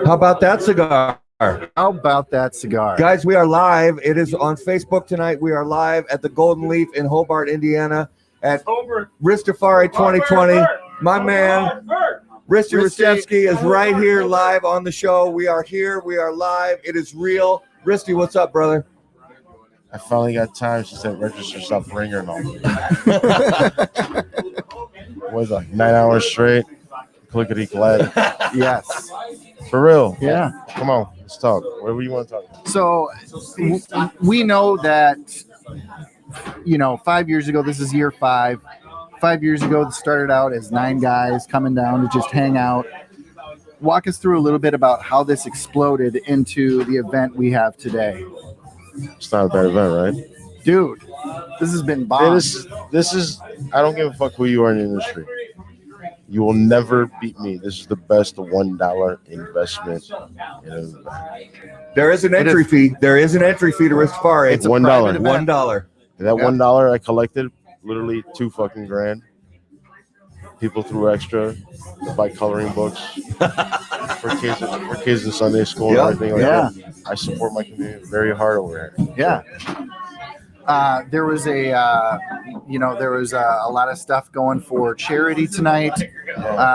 How about that cigar? How about that cigar? Guys, we are live. It is on Facebook tonight. We are live at the Golden Leaf in Hobart, Indiana at Ristefari 2020. My man, Riste Ristevski is right here live on the show. We are here. We are live. It is real. Riste, what's up, brother? I finally got time since that register stopped ringing on me. Was like 9 hours straight. Clickety clack. Yes. For real. Yeah. Come on, let's talk. Whatever you want to talk about. So we know that, 5 years ago, this is year 5. 5 years ago, it started out as 9 guys coming down to just hang out. Walk us through a little bit about how this exploded into the event we have today. It's not a bad event, right? Dude, this has been bomb. This is, I don't give a fuck who you are in the industry. You will never beat me. This is the best $1 investment in an event. There is an entry fee. There is an entry fee to Ristefari. It's $1. $1. That $1 I collected, literally $2 fucking grand. People threw extra to buy coloring books for kids in Sunday school and everything like that. I support my community very hard over here. Yeah. There was a lot of stuff going for charity tonight.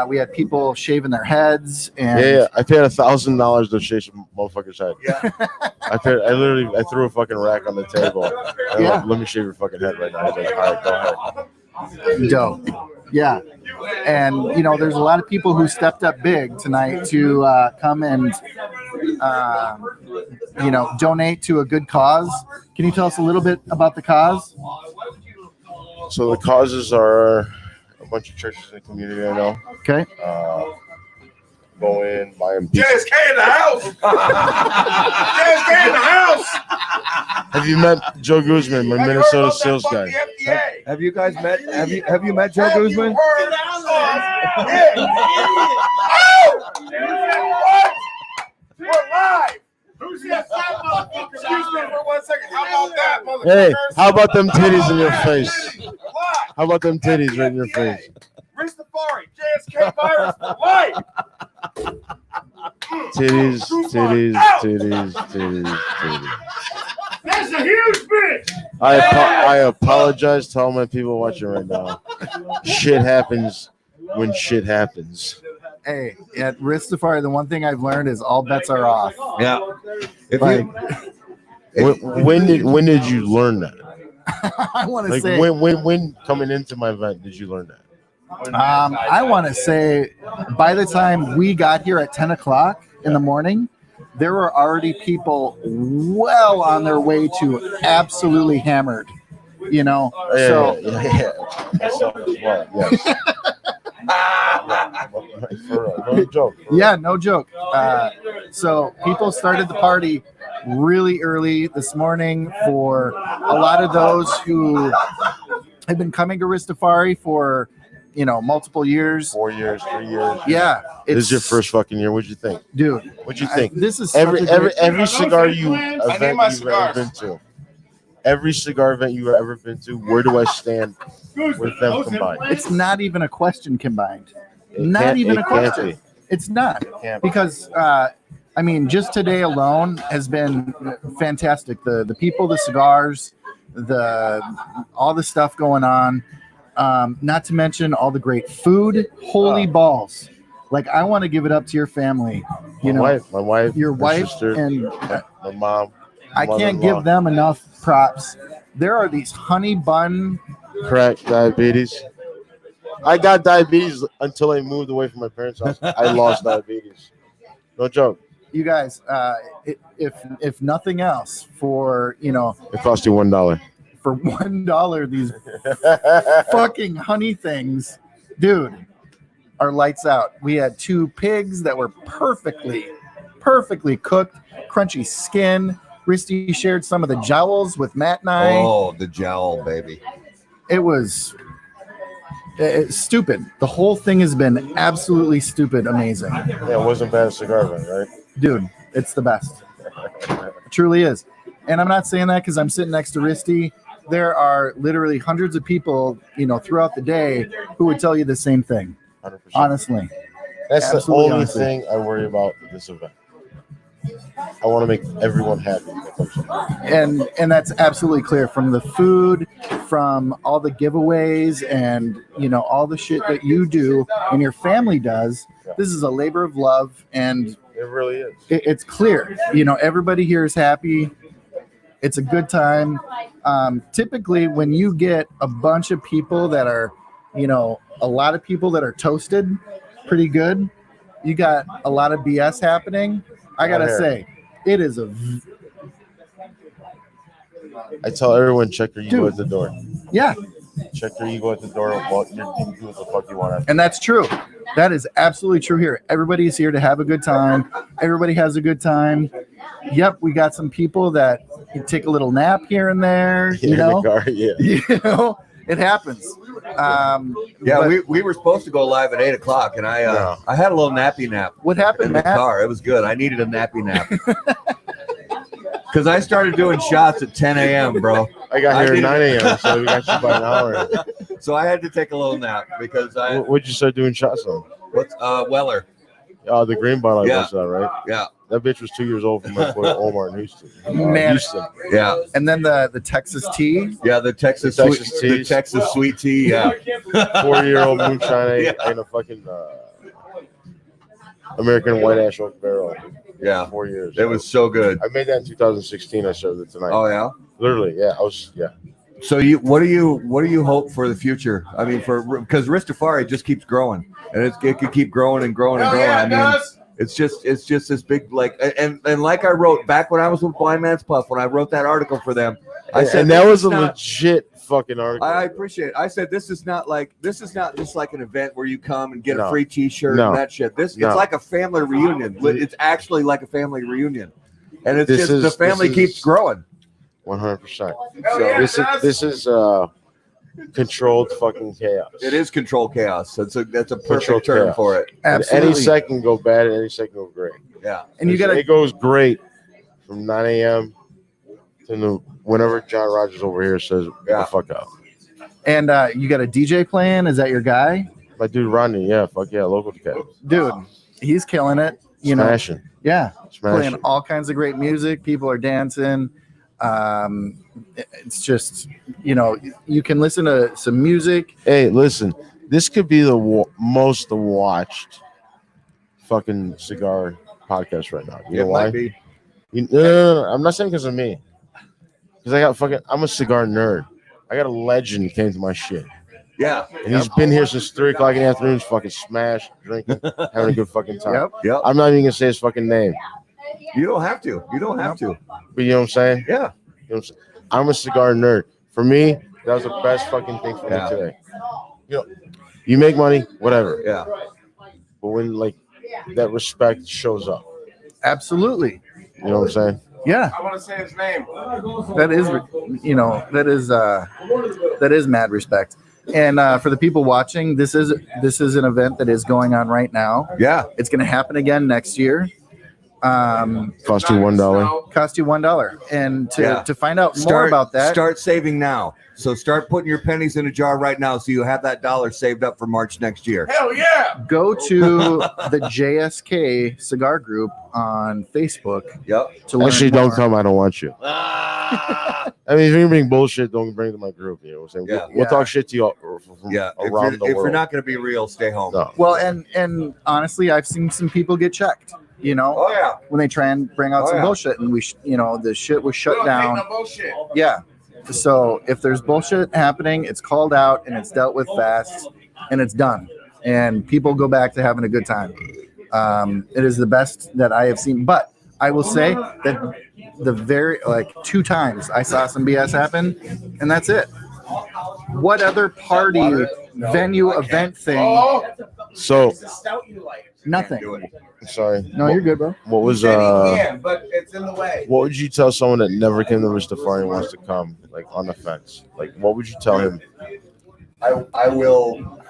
We had people shaving their heads, and I paid $1,000 to shave some motherfucker's head. Yeah. I threw a fucking rack on the table. And like, let me shave your fucking head right now. He's like, all right, go ahead. Dope. Yeah. And, there's a lot of people who stepped up big tonight to come and, donate to a good cause. Can you tell us a little bit about the cause? So the causes are a bunch of churches in the community I know. Okay. Go in, buy them pizza. JSK in the house. JSK in the house. Have you met Joe Guzman, my Minnesota sales guy? Have you guys met? Have you met Joe Guzman? We're live. Who's that motherfucker? Excuse me for 1 second. How about that, motherfucker? Hey, how about them titties in your face? How about them titties right in your face? Ristefari, JSK virus for life. Titties. That's a huge bitch. I apologize to all my people watching right now. Shit happens when shit happens. Hey, at Ristefari, the one thing I've learned is all bets are off. Yeah. When did you learn that? I want to say when coming into my event did you learn that? I want to say by the time we got here at 10 o'clock in the morning, there were already people well on their way to absolutely hammered, Yeah. Yes. No joke. Yeah, no joke. So people started the party really early this morning for a lot of those who have been coming to Ristefari for multiple years. 4 years, 3 years. Yeah. This is your first fucking year. What'd you think? Dude. What'd you think? This is every cigar event you've ever been to. Every cigar event you've ever been to, where do I stand with them combined? It's not even a question combined. Not even a question. It's not. Because just today alone has been fantastic. The people, the cigars, all the stuff going on. Not to mention all the great food. Holy balls. Like, I want to give it up to your family. My wife, your wife, sister, and my mom. I can't give them enough props. There are these honey bun. Crack diabetes. I got diabetes until I moved away from my parents' house. I lost diabetes. No joke. You guys, if nothing else, for it cost you $1. For $1, these fucking honey things, dude, are lights out. We had 2 pigs that were perfectly cooked, crunchy skin. Riste shared some of the jowls with Matt and I. Oh, the jowl, baby. It was stupid. The whole thing has been absolutely stupid amazing. Yeah, it wasn't bad cigar event, right? Dude, it's the best. It truly is. And I'm not saying that because I'm sitting next to Riste. There are literally hundreds of people, throughout the day who would tell you the same thing. 100%. Honestly. That's Absolutely, the only honestly. thing I worry about with this event. I want to make everyone happy. And that's absolutely clear from the food, from all the giveaways, and all the shit that you do and your family does. This is a labor of love, and It really is. it's clear. Everybody here is happy. It's a good time. Typically, when you get a bunch of people that are, a lot of people that are toasted pretty good, you got a lot of BS happening. I gotta say, it is I tell everyone, check your ego at the door. yeah, Check your ego at the door. Well, you can do what the fuck you want. and that's true. That is absolutely true here. Everybody's here to have a good time. Everybody has a good time. Yep, we got some people that take a little nap here and there. In the car, yeah. It happens. We were supposed to go live at 8 o'clock, and I had a little nappy nap. What happened, in the Matt? car? It was good. I needed a nappy nap because I started doing shots at 10 a.m., bro. I got here at 9 a.m., so we got you by an hour. So I had to take a little nap because What'd you start doing shots on? What's Weller? Oh, the green bottle. Yeah. That, right? Yeah. That bitch was 2 years old from my boy Omar in Houston. Man. Houston. Yeah. And then the Texas tea. Yeah, the Texas sweet tea. Yeah. 4-year-old moonshine and a fucking American white ash oak barrel. Yeah. 4 years. It was so good. I made that in 2016. I served it tonight. Oh yeah. Literally, yeah. So what do you hope for the future? I mean, because Ristefari just keeps growing, and it could keep growing and growing and growing. Yeah, I mean, it's just this big and like I wrote back when I was with Blind Man's Puff, when I wrote that article for them, I said, and that was a legit fucking article. I appreciate it. I said this is not just like an event where you come and get a free T-shirt and that shit. It's like a family reunion. It's actually like a family reunion, and it's the family keeps growing. 100%. So this is controlled fucking chaos. It is controlled chaos. That's a perfect term chaos for it. Absolutely. Any second go bad, any second go great. Yeah. And it goes great from 9 a.m. to whenever John Rogers over here says the fuck out. And you got a DJ playing? Is that your guy? My dude Rodney, fuck yeah, local cat. Dude, he's killing it. Smashing. Yeah. Smashing. Playing all kinds of great music. People are dancing. It's just, you can listen to some music. Hey, listen, this could be the most watched fucking cigar podcast right now. You know why? Might be. No, I'm not saying because of me. Because I'm a cigar nerd. I got a legend came to my shit. Yeah. And he's been here since 3 o'clock in the afternoon, fucking smashed, drinking, having a good fucking time. Yep. I'm not even gonna say his fucking name. You don't have to. But you know what I'm saying? Yeah. You know what I'm saying? I'm a cigar nerd. For me, that was the best fucking thing for me today. You make money, whatever. Yeah. But when that respect shows up. Absolutely. You know what I'm saying? Yeah. I want to say his name. That is mad respect. And for the people watching, this is an event that is going on right now. Yeah. It's going to happen again next year. Cost you $1. Cost you $1. And to find out more about that, start saving now. So start putting your pennies in a jar right now, so you have that $1 saved up for March next year. Hell yeah! Go to the JSK Cigar Group on Facebook. Yep. To learn Actually, more. don't come. I don't want you. I mean, if you bring bullshit, don't bring it to my group. You know what I'm saying? We'll talk shit to you from around the world. If you're not going to be real, stay home. No. Well, and honestly, I've seen some people get checked. Oh yeah. When they try and bring out some bullshit, and the shit was shut down. No bullshit. Yeah. So if there's bullshit happening, it's called out and it's dealt with fast, and it's done, and people go back to having a good time. It is the best that I have seen. But I will say that the 2 times I saw some BS happen, and that's it. What other party, venue, event thing? So Nothing. sorry. No, you're good, bro. What was but it's in the way. what would you tell someone that never came to Ristefari and wants to come, on the fence? What would you tell him? I will.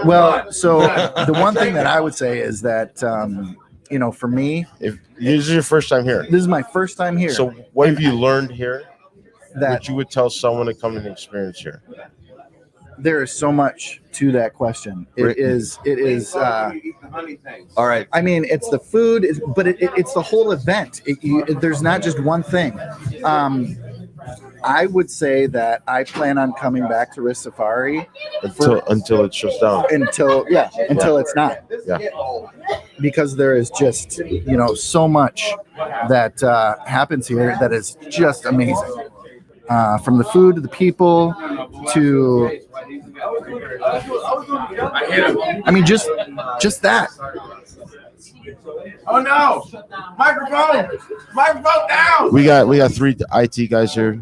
Well, so the one thing that I would say is that for me, If this is your first time here, this is my first time here. so what have you learned here that that you would tell someone to come and experience here? There is so much to that question. It is. All right. I mean, it's the food, but it's the whole event. There's not just one thing. I would say that I plan on coming back to Ristefari until it shuts down. Until it's not. Yeah. Because there is just so much that happens here that is just amazing. From the food to the people to, I mean, just that. Oh no! Microphone down! We got 3 IT guys here.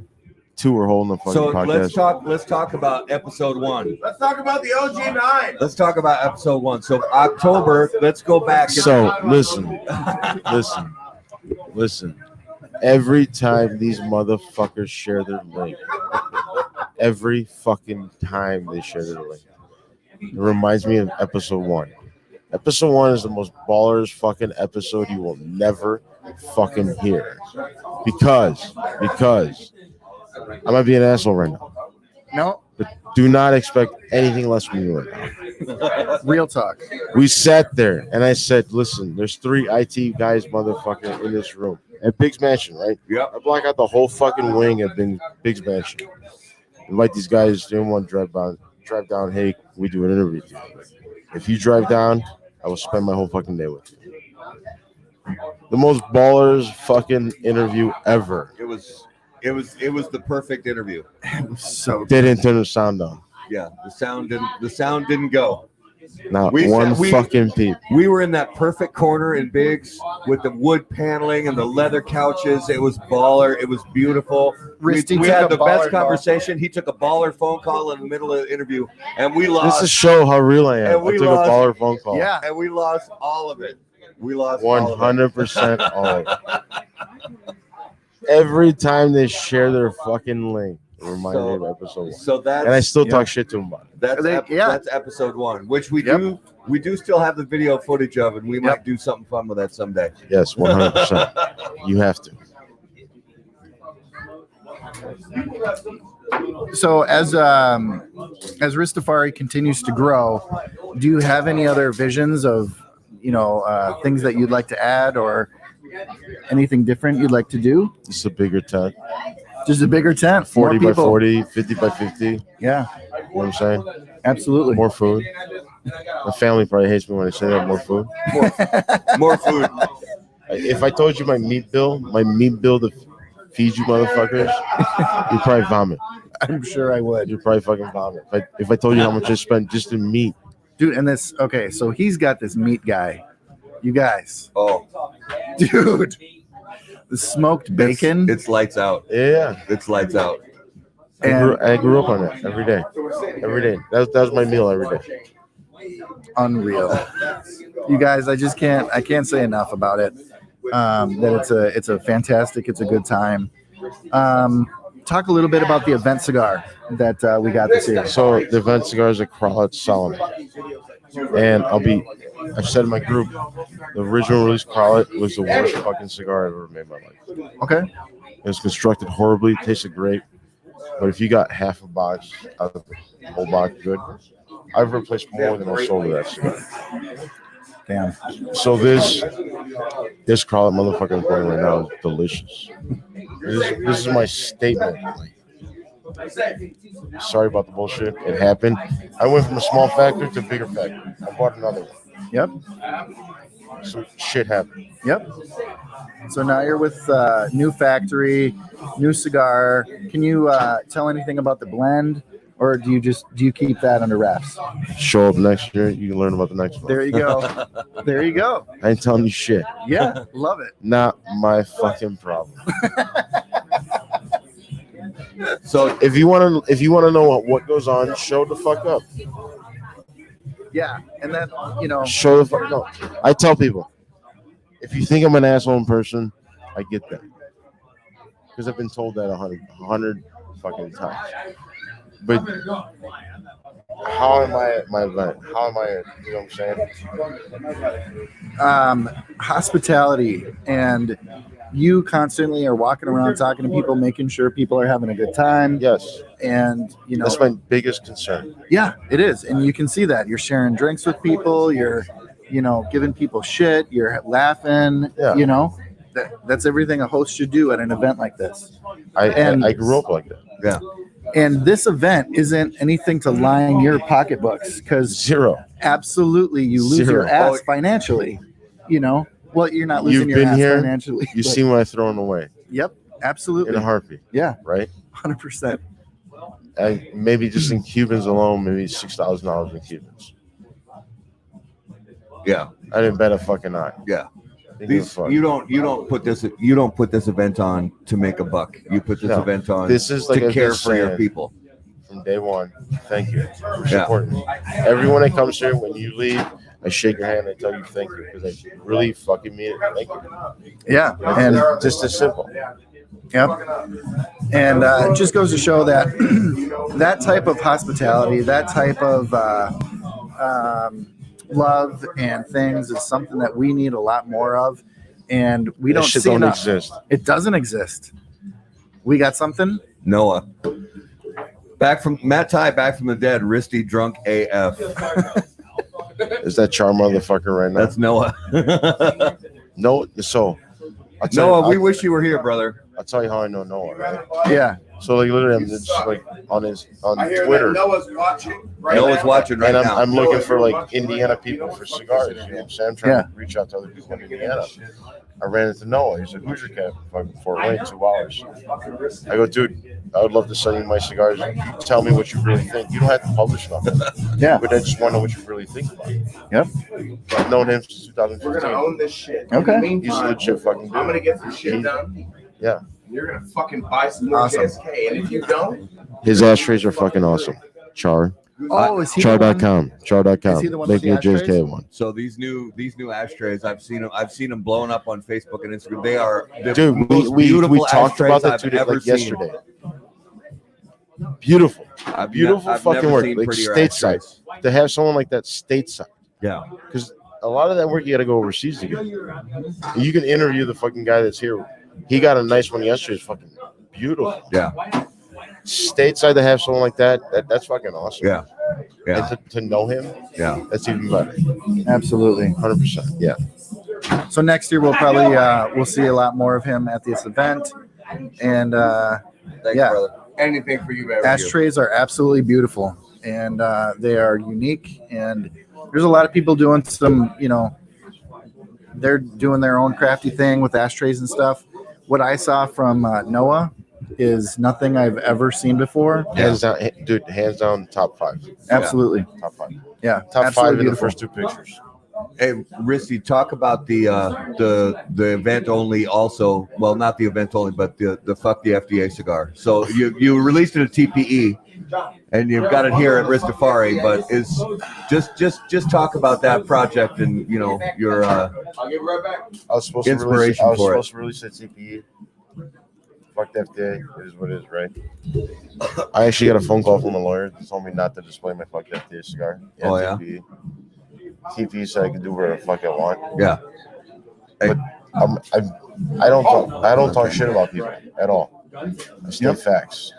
2 are holding the fucking So podcast. let's talk about episode 1. Let's talk about the OG9. Let's talk about episode 1. So October, let's go back. So listen. Every time these motherfuckers share their link, every fucking time they share their link, it reminds me of episode 1. Episode 1 is the most ballers fucking episode you will never fucking hear. Because I might be an asshole right now. No, But do not expect anything less from you right now. real talk. We sat there and I said, listen, there's 3 IT guys motherfucking in this room. At Big's Mansion, right? Yep. I block out the whole fucking wing at Big's Mansion. Invite these guys, they don't want to drive down, hey, we do an interview with you. If you drive down, I will spend my whole fucking day with you. The most ballers fucking interview ever. It was the perfect interview. So They didn't turn the sound on. Yeah, the sound didn't go. Not We one said we- fucking peep. We were in that perfect corner in Biggs with the wood paneling and the leather couches. It was baller. It was beautiful. We Risty had took the a best baller call. conversation. He took a baller phone call in the middle of the interview, and we lost. This is show how real I am. And I we took lost- a baller phone call. yeah, And we lost all of it. We lost all of it. 100% all of it. Every time they share their fucking link, it reminds me of episode 1. So that's And I still talk shit to them about it. that's episode 1, which we do still have the video footage of, and we might do something fun with that someday. Yes, 100%. You have to. So as Ristefari continues to grow, do you have any other visions of things that you'd like to add or anything different you'd like to do? It's a bigger tent. Just a bigger tent, 40 more by people. 40, 50 by 50. Yeah, You know what I'm saying? absolutely. More food. My family probably hates me when I say that. More food. More food. If I told you my meat bill to feed you motherfuckers, you'd probably vomit. I'm sure I would. You'd probably fucking vomit. If I told you how much I spent just in meat. Dude, and this, okay, so he's got this meat guy. You guys, Oh, dude, the smoked bacon. It's lights out. Yeah. It's lights out. I grew up on it every day. Every day. That was my meal every day. Unreal. You guys, I can't say enough about it. That it's a fantastic, it's a good time. Talk a little bit about the event cigar that we got this year. So the event cigars are Crawlet Solomon. And I've said in my group, the original release Crawlet was the worst fucking cigar I've ever made in my life. Okay. It was constructed horribly, tasted great. But if you got half a box out of the whole box good, I've replaced more than I sold of that cigar. Damn. So this Crawlet motherfucker I'm pouring right now is delicious. This is my statement. Sorry about the bullshit. It happened. I went from a small factory to a bigger factory. I bought another one. Yep. Some shit happened. Yep. So now you're with new factory, new cigar. Can you tell anything about the blend, or do you keep that under wraps? Show up next year, you can learn about the next one. There you go. There you go. I ain't telling you shit. Yeah, love it. Not my fucking problem. So If you want to know what goes on, show the fuck up. Yeah, and then Show the fuck up. I tell people, if you think I'm an asshole in person, I get that. Because I've been told that 100 fucking times. But how am I at my event? How am I, you know what I'm saying? hospitality and you constantly are walking around talking to people, making sure people are having a good time. Yes. And, you know, That's my biggest concern. yeah, it is. And you can see that you're sharing drinks with people. You're, you know, giving people shit. You're laughing, Yeah. you know, that's everything a host should do at an event like this. I grew up like that. Yeah. And this event isn't anything to line your pocketbooks because Zero. Absolutely, you lose Zero. your ass financially. You know, well, you're not losing You've your been ass here, financially. You've but- seen what I thrown away Yep, absolutely. in a heartbeat. Yeah, Right? 100%. Maybe just in Cubans alone, maybe $6,000 in Cubans. Yeah. I didn't bet a fucking eye. Yeah. Didn't give a These, fuck. you don't put this event on to make a buck. You put this No. event on This is like to I've care been for your saying. people. From day one, thank you for Yeah. supporting me. Everyone that comes here, when you leave, I shake your hand. I tell you thank you because I really fucking mean it. Thank you. Yeah, and Just as simple. yep. And it just goes to show that that type of hospitality, that type of love and things is something that we need a lot more of, and we That don't shit see don't enough. exist. It doesn't exist. We got something. Noah. Back from Matt Ty, back from the dead, Riste drunk AF. Is that char motherfucker right now? That's Noah. No. So, I'll tell Noah, you, we wish you were here, brother. I'll tell you how I know Noah, right? Yeah. So like literally, I'm just like on I hear Twitter, that Noah's watching. Right Noah's now. watching right and now. I'm looking for like Indiana people for cigars. You know what I'm saying? I'm trying Yeah. to reach out to other people in Indiana. I ran into Noah. He's like, "Who's your cat?" Fucking Fort Wayne, 2 hours. I go, dude, I would love to send you my cigars. You tell me what you really think. You don't have to publish nothing. Yeah. But I just want to know what you really think about it. Yep. I've known him since We're gonna 2015. own this shit. Okay. In the He's a meantime, legit fucking dude. I'm gonna get some shit done. Yeah. You're gonna fucking buy some more Awesome. JSK, and if you don't, His ashtrays are fucking awesome. Char. Oh, is he the one- Char.com. Char.com. Is he the one Make with me the a ashtrays? JSK one. So these new ashtrays, I've seen them blowing up on Facebook and Instagram. They are the Dude, most we beautiful talked about ashtrays that I've today, ever like seen. yesterday. Beautiful. I've Beautiful I've fucking never work. seen Like prettier stateside. ashtrays. To have someone like that stateside. Yeah. Because a lot of that work you got to go overseas to get. You can interview the fucking guy that's here. He got a nice one yesterday. It's fucking beautiful. Yeah. Stateside to have someone like that's fucking awesome. Yeah. Yeah. And to know him, Yeah. that's even better. Absolutely. 100%. Yeah. So next year we'll probably we'll see a lot more of him at this event, and Thanks, Yeah. brother. anything for you, baby. ashtrays are absolutely beautiful, and they are unique. And there's a lot of people doing some, you know, they're doing their own crafty thing with ashtrays and stuff. What I saw from Noah is nothing I've ever seen before. Hands down, dude. Hands down, top 5. Absolutely, Top 5. yeah, Top 5 absolutely in the beautiful. first 2 pictures. Hey, Riste, talk about the event only. Also, well, not the event only, but the fuck the FDA cigar. So you released it at TPE, and you've got it here at Ristefari. But is just talk about that project and you know your I'll give it right back. I was supposed Inspiration to release, for it. to release at TPE. Fuck the FDA. It is what it is, right? I actually got a phone call from a lawyer that told me not to display my fuck the FDA cigar. at Oh, yeah? TPE. TPE said I can do whatever the fuck I want. yeah. I don't talk shit about people at all. I state facts.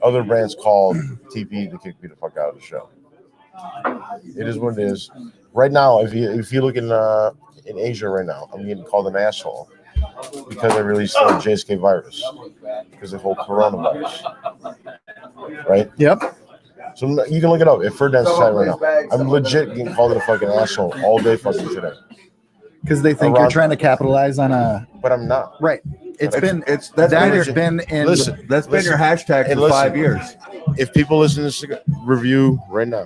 Other brands call TPE to kick me the fuck out of the show. It is what it is. Right now, if you look in Asia right now, I'm getting called an asshole because I released the JSK virus because of the whole coronavirus. Right? Yep. So you can look it up. If Ferdinand's side right now, I'm legit getting called a fucking asshole all day fucking today. Because they think you're trying to capitalize on a But I'm not. right. That's been that's been in. Listen, that's been your hashtag and for listen. 5 years. If people listen to this review right now,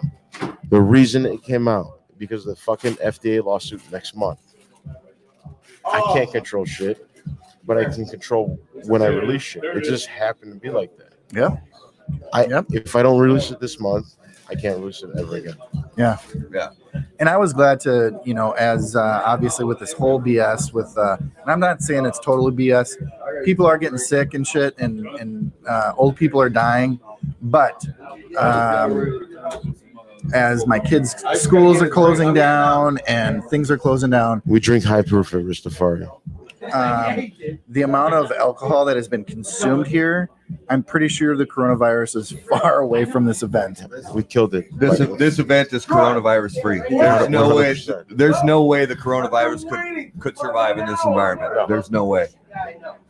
the reason it came out because of the fucking FDA lawsuit next month. I can't control shit, but I can control when I release shit. It just happened to be like that. Yep. If I don't release it this month, I can't release it ever again. Yeah. Yeah. And I was glad to, you know, as obviously with this whole BS with, and I'm not saying it's totally BS. People are getting sick and shit, and old people are dying. But as my kids' schools are closing down and things are closing down, We drink high proof at Ristefari. the amount of alcohol that has been consumed here, I'm pretty sure the coronavirus is far away from this event. We killed it. This event is coronavirus free. There's no way. There's no way the coronavirus could survive in this environment. There's no way.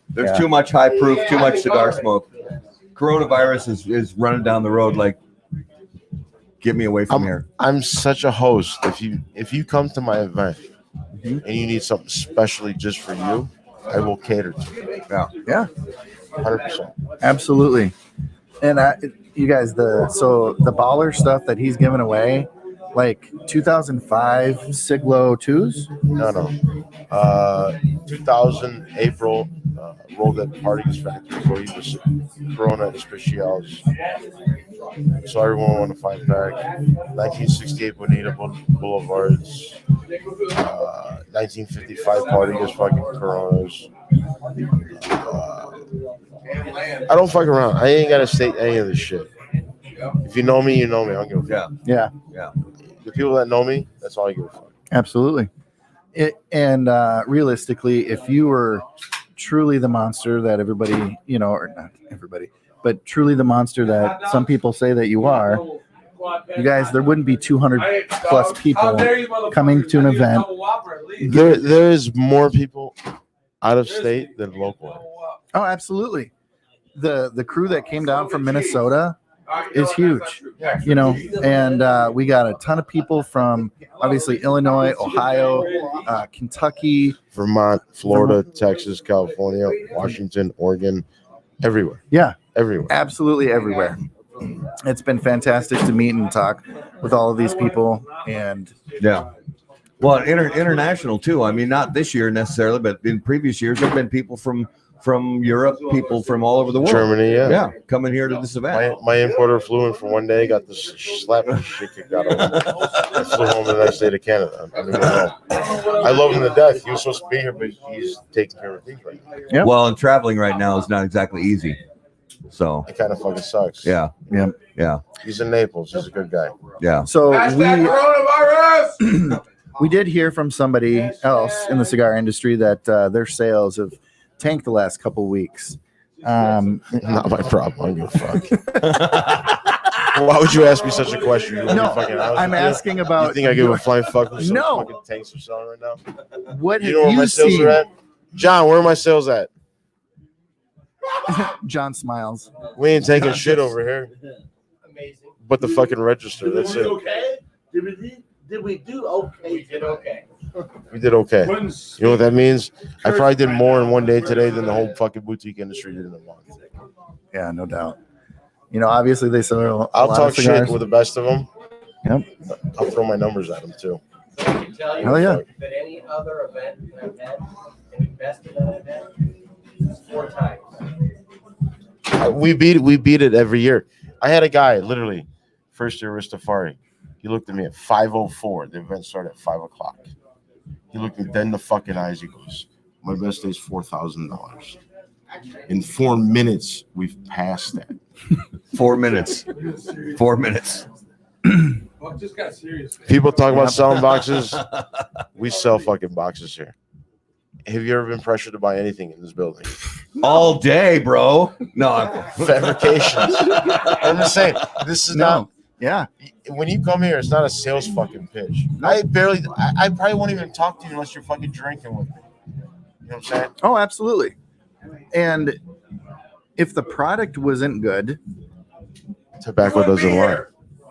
There's too much high proof, too much cigar smoke. Coronavirus is running down the road like, get me away from here. I'm such a host. If you come to my event and you need something specially just for you, I will cater to you. Yeah, 100%. absolutely. And you guys, the baller stuff that he's giving away, like 2005 Siglo 2s. No. 2000 April, rolled at Party's Factory where he was Corona Especials. So everyone want to fight back. 1968 Bonita Boulevards. 1955 Party is fucking Coronas. I don't fuck around. I ain't gotta state any of this shit. If you know me, you know me. I don't give a fuck. Yeah. The people that know me, that's all I give a fuck. Absolutely. Realistically, if you were truly the monster that everybody, or not everybody, but truly the monster that some people say that you are, you guys, there wouldn't be 200 plus people coming to an event. There is more people out of state than local. Oh, absolutely. The crew that came down from Minnesota is huge, and we got a ton of people from obviously Illinois, Ohio, Kentucky, Vermont, Florida, Texas, California, Washington, Oregon, everywhere. Yeah, everywhere. Absolutely everywhere. It's been fantastic to meet and talk with all of these people, and well, international too. I mean, not this year necessarily, but in previous years, there've been people from Europe, people from all over the world. Germany, coming here to this event. My importer flew in for one day, got the slap shit kicked out of him. I flew home the next day to Canada. I love him to death. He was supposed to be here, but he's taking care of things right now. Yep. Well, and traveling right now is not exactly easy. So it kind of fucking sucks. Yeah. He's in Naples. He's a good guy. Yeah. So we did hear from somebody else in the cigar industry that their sales have tanked the last couple of weeks. Not my problem. I don't give a fuck. Why would you ask me such a question? I'm asking about. You think I give a flying fuck with some fucking tanks are selling right now? What you know where my sales are at? John, where are my sales at? John smiles. We ain't taking shit over here. Amazing. But the fucking register. That's it. Okay? Did we do okay? We did okay. We did okay. You know what that means? I probably did more in one day today than the whole fucking boutique industry did in a month. Yeah, no doubt. Obviously they sell. I'll talk shit with the best of them. Yep. I'll throw my numbers at them too. Hell yeah. That any other event I've had and invested in that event 4 times. We beat it every year. I had a guy literally first year Ristefari. He looked at me at 5:04. The event started at 5:00. He looked me dead in the fucking eyes. He goes, "My best day is $4,000." In 4 minutes, we've passed that. 4 minutes. 4 minutes. Well, it just got serious. People talk about selling boxes. We sell fucking boxes here. Have you ever been pressured to buy anything in this building? All day, bro. No, fabrications. I'm just saying, this is not. Yeah. When you come here, it's not a sales fucking pitch. I probably won't even talk to you unless you're fucking drinking with me. You know what I'm saying? Oh, absolutely. And if the product wasn't good, tobacco doesn't lie.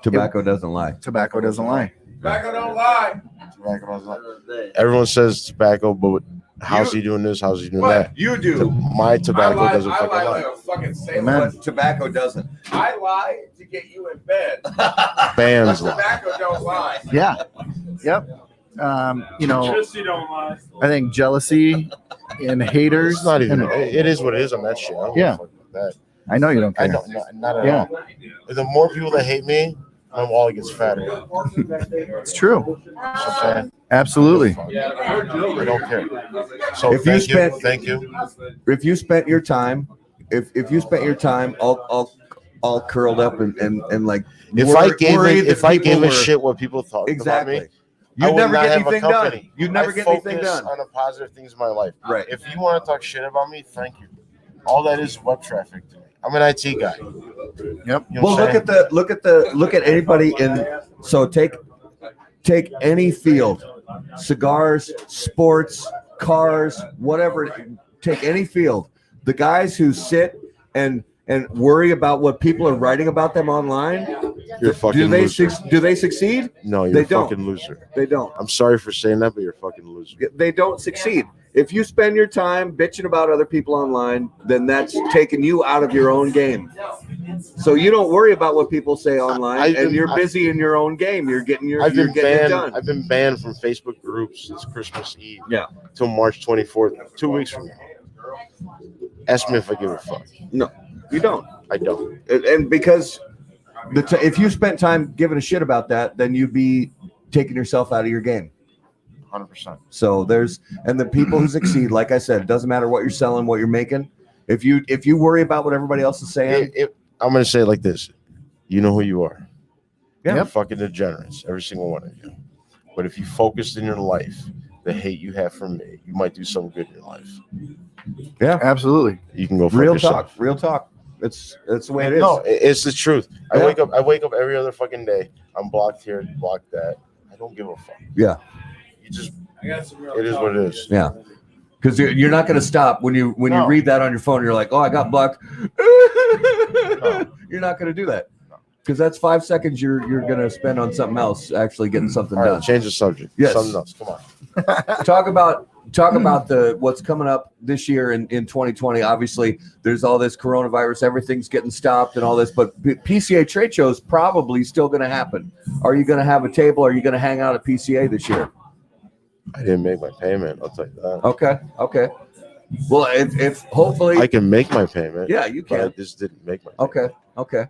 Tobacco doesn't lie. Tobacco doesn't lie. Tobacco don't lie. Tobacco doesn't lie. Everyone says tobacco, but how's he doing this? How's he doing that? You do. My tobacco doesn't fucking lie. Like a fucking sailor. But tobacco doesn't. I lie to get you in bed. Bands lie. Tobacco don't lie. Yeah. Yep. Jealousy don't lie. I think jealousy and haters. It's not even. It is what it is on that shit. I don't give a fuck about that. I know you don't care. I don't. Not at all. The more people that hate me, my wallet gets fatter. It's true. Absolutely. I don't care. So If you spent, thank you. If you spent your time, if you spent your time all curled up and like, If I gave a shit what people thought about me, You'd would never not get have a anything done. company. You'd never I get anything focus done. on the positive things in my life. Right. If you want to talk shit about me, thank you. All that is web traffic to me. I'm an IT guy. Yep. You know Well, what I'm saying? look at anybody in. So take any field, cigars, sports, cars, whatever. Take any field. The guys who sit and worry about what people are writing about them online. You're a fucking loser. Do they succeed? No, you're They a don't. fucking loser. They don't. I'm sorry for saying that, but you're a fucking loser. They don't succeed. If you spend your time bitching about other people online, then that's taking you out of your own game. So you don't worry about what people say online, and you're busy in your own game. You're getting it done. I've been banned from Facebook groups since Christmas Eve. Yeah. Till March 24th, 2 weeks from now. Ask me if I give a fuck. No, you don't. I don't. And because if you spent time giving a shit about that, then you'd be taking yourself out of your game. 100%. So and the people who succeed, like I said, it doesn't matter what you're selling, what you're making. If you worry about what everybody else is saying, I'm going to say it like this. You know who you are. Yeah. You're fucking degenerates, every single one of you. But if you focused in your life, the hate you have for me, you might do something good in your life. Yeah, absolutely. You can go for real yourself. talk. Real talk. It's the way it is. No, it's the truth. Yeah. I wake up every other fucking day. I'm blocked here, blocked that. I don't give a fuck. Yeah. It is what it is. Yeah. Because you're not going to stop when you read that on your phone. You're like, oh, I got blocked. No. You're not going to do that because that's 5 seconds you're going to spend on something else, actually getting something All done. right, change the subject. Yes. Something else. Come on. Talk about what's coming up this year in 2020. Obviously, there's all this coronavirus. Everything's getting stopped and all this, but PCA trade show is probably still going to happen. Are you going to have a table? Are you going to hang out at PCA this year? I didn't make my payment. I'll tell you that. Okay. Well, if hopefully I can make my payment. Yeah, you can. But I just didn't make my payment. Okay.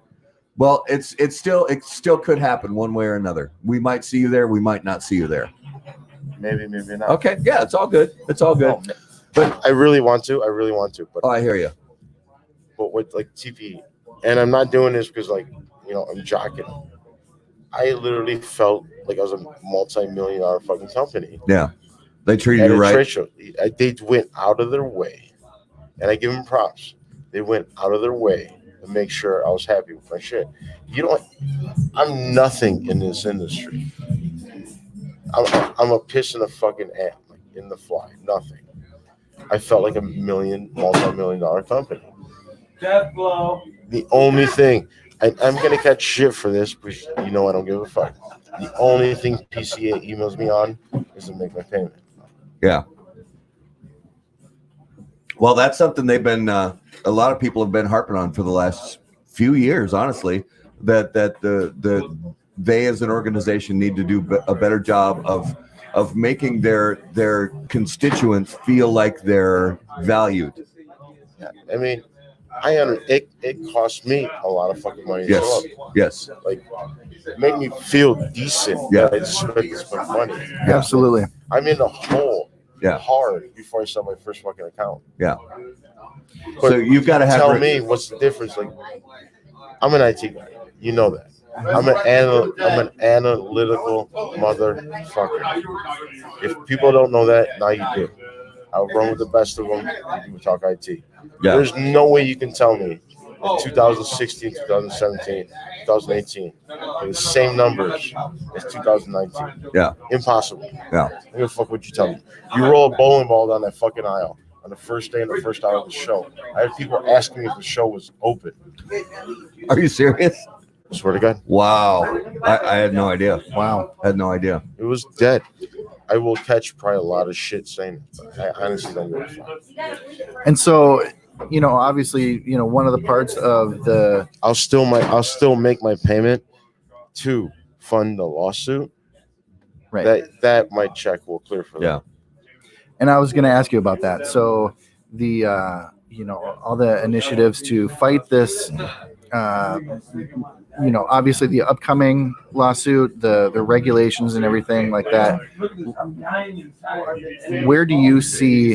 Well, it still could happen one way or another. We might see you there. We might not see you there. Maybe not. Okay. Yeah, it's all good. No, but I really want to. But I hear you. But with like TP, and I'm not doing this because I'm jockeying. I literally felt like I was a multi-million-dollar fucking company. Yeah, they treated you right. Trade show. They went out of their way, and I give them props. They went out of their way to make sure I was happy with my shit. I'm nothing in this industry. I'm a piss in a fucking ant, like in the fly, nothing. I felt like a multi-million-dollar company. Death blow. The only thing, I'm going to catch shit for this, because I don't give a fuck. The only thing PCA emails me on is to make my payment. Yeah. Well, that's something they've been, a lot of people have been harping on for the last few years, honestly, that they as an organization need to do a better job of making their constituents feel like they're valued. Yeah. I mean, it cost me a lot of fucking money to show up. Yes. Like, make me feel decent. Yeah. I just spent this much money. Yeah. Absolutely. I'm in the hole. Yeah. Hard before I sell my first fucking account. Yeah. But so you've got to have tell me what's the difference. Like, I'm an IT guy. You know that. I'm an analytical motherfucker. If people don't know that, now you do. I'll run with the best of them. We talk IT. Yeah. There's no way you can tell me in 2016, 2017, 2018, the same numbers as 2019. Yeah. Impossible. Yeah. I don't give a fuck what you tell me. You roll a bowling ball down that fucking aisle on the first day and the first hour of the show. I had people asking me if the show was open. Are you serious? I swear to God. Wow. I had no idea. Wow. I had no idea. It was dead. I will catch probably a lot of shit saying it, but I honestly don't give a fuck. And so, obviously, one of the parts of the I'll still make my payment to fund the lawsuit. right. That my check will clear for that. Yeah. And I was going to ask you about that. So the all the initiatives to fight this, obviously the upcoming lawsuit, the regulations and everything like that. Where do you see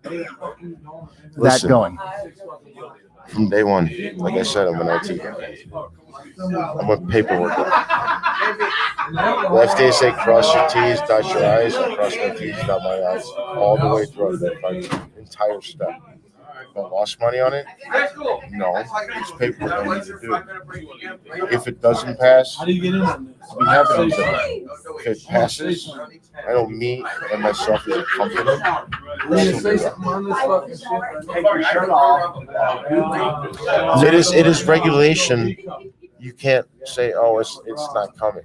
that going? From day one, like I said, I'm an IT guy. I'm a paperwork guy. The FDA say cross your T's, dot your I's, I cross my T's, dot my I's, all the way through the entire step. If I lost money on it? No. It's paperwork I need to do. If it doesn't pass, we have it. If it passes, I know me and myself as a company. It is regulation. You can't say, oh, it's not coming.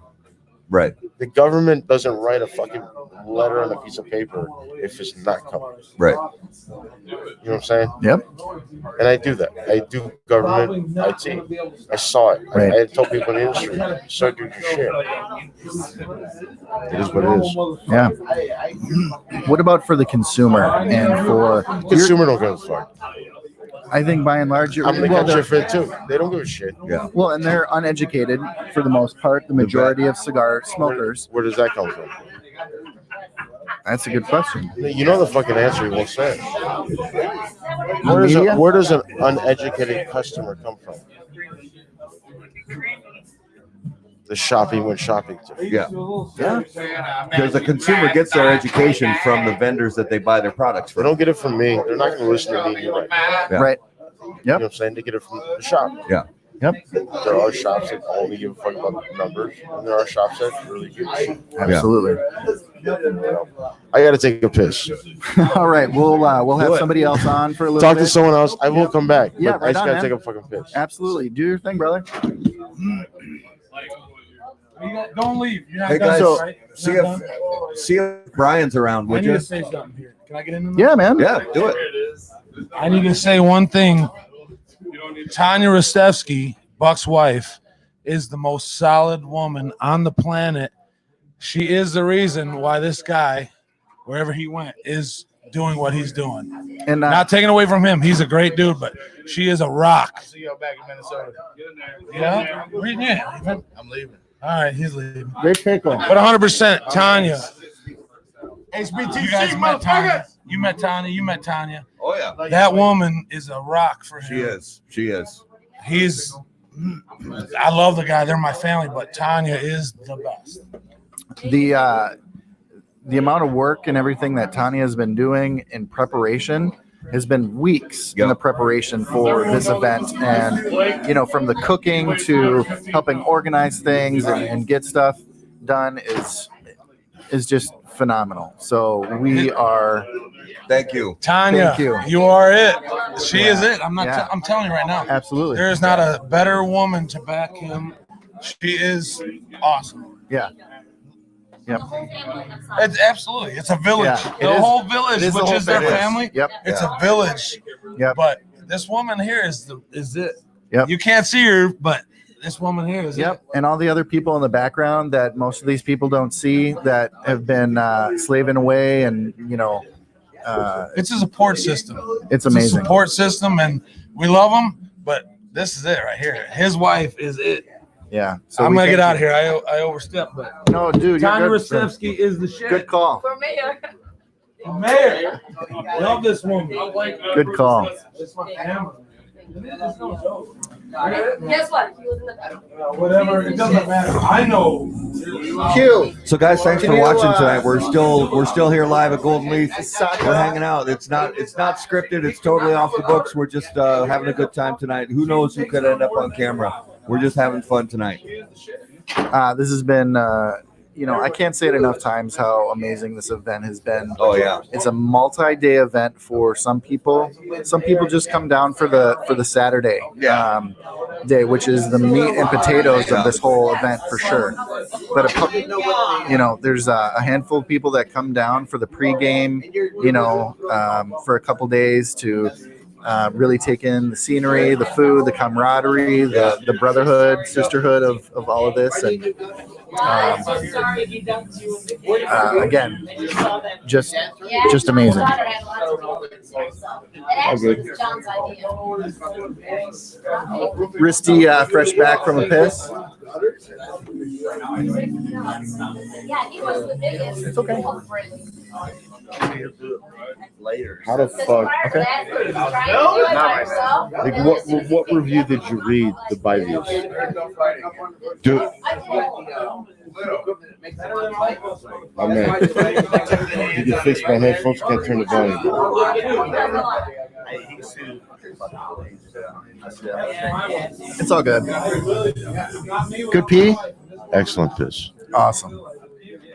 Right. The government doesn't write a fucking letter on a piece of paper if it's not coming. Right. You know what I'm saying? Yep. And I do that. I do government IT. I saw it. Right. I told people in the industry, start doing your shit. It is what it is. Yeah. What about for the consumer and for Consumer don't give a fuck. I think by and large, I'm the country for it too. They don't give a shit. Yeah. well, and they're uneducated for the most part. The majority of cigar smokers. Where does that come from? That's a good question. You know the fucking answer. You won't say it. Media? Where does an uneducated customer come from? The shopping went shopping to. Yeah. Because the consumer gets their education from the vendors that they buy their products They from. don't get it from me. They're not going to listen to me and you right now. Yeah. Right. You know what I'm saying? They get it from the shop. Yeah. Yep. There are shops that only give a fuck about the numbers, and there are shops that really give a shit. Absolutely. I got to take a piss. All right. We'll have Do it. somebody else on for a little Talk bit. to someone else. I will come back. Yeah, but right I just on, got man. to take a fucking piss. Absolutely. Do your thing, brother. Don't leave. You're not Hey done, guys, right? see You're not if see if Brian's around, done? I would need you? to say something here. Can I get in? Yeah, man. Yeah, do it. I need to say one thing. Tanya Ristevski, Buck's wife, is the most solid woman on the planet. She is the reason why this guy, wherever he went, is doing what he's doing. And Not taking away from him. He's a great dude, but she is a rock. See y'all back in Minnesota. Yeah? Where you leaving? I'm leaving. All right, he's leaving. great pickle. But 100%, Tanya. HBTC, You guys met Tanya. motherfucker. You met Tanya. You met Tanya. Oh yeah. That woman is a rock for him. She is. She is. He's. I love the guy. They're my family, but Tanya is the best. The amount of work and everything that Tanya has been doing in preparation has been weeks in the preparation for this event, and from the cooking to helping organize things and get stuff done is just phenomenal. So we are. Thank you. Tanya, Thank you. are it. She is it. I'm not. Yeah. I'm telling you right now. Absolutely. There is not a better woman to back him. She is awesome. Yeah. Yep. It's absolutely. It's a village. Yeah, it the is. whole village, It is the which whole is their village. family. Yep. It's a village. Yep. But this woman here is it. Yep. You can't see her, but this woman here is Yep. it. And all the other people in the background that most of these people don't see that have been slaving away, and It's a support system. it's It's a amazing. support system, and we love him. But this is it right here. His wife is it. Yeah. So I'm we gonna get thank out of you. here. I overstepped, but No, dude. Tanya You're good. Ristevski is the shit. Good call. For mayor. Mayor. Love this woman. Good call. It's my family. Guess what? He was in the back. Whatever. It doesn't matter. I know. Q. So guys, thanks Can for you, watching tonight. We're still here live at Golden Leaf. We're Saka. hanging out. It's not scripted. It's totally off the books. We're just having a good time tonight. Who knows who could end up on camera? We're just having fun tonight. This has been, I can't say it enough times how amazing this event has been. Oh yeah. It's a multi-day event for some people. Some people just come down for the Saturday day, which is the meat and potatoes of this whole event for sure. But there's a handful of people that come down for the pregame, for a couple days to really take in the scenery, the food, the camaraderie, the brotherhood, sisterhood of all of this, and again, just amazing. Riste, fresh back from a piss. It's okay. How the fuck? Okay. Like what review did you read? The by views. Do Oh man, you can fix my headphones. Can't turn the volume up. It's all good. Good pee? Excellent piss. Awesome.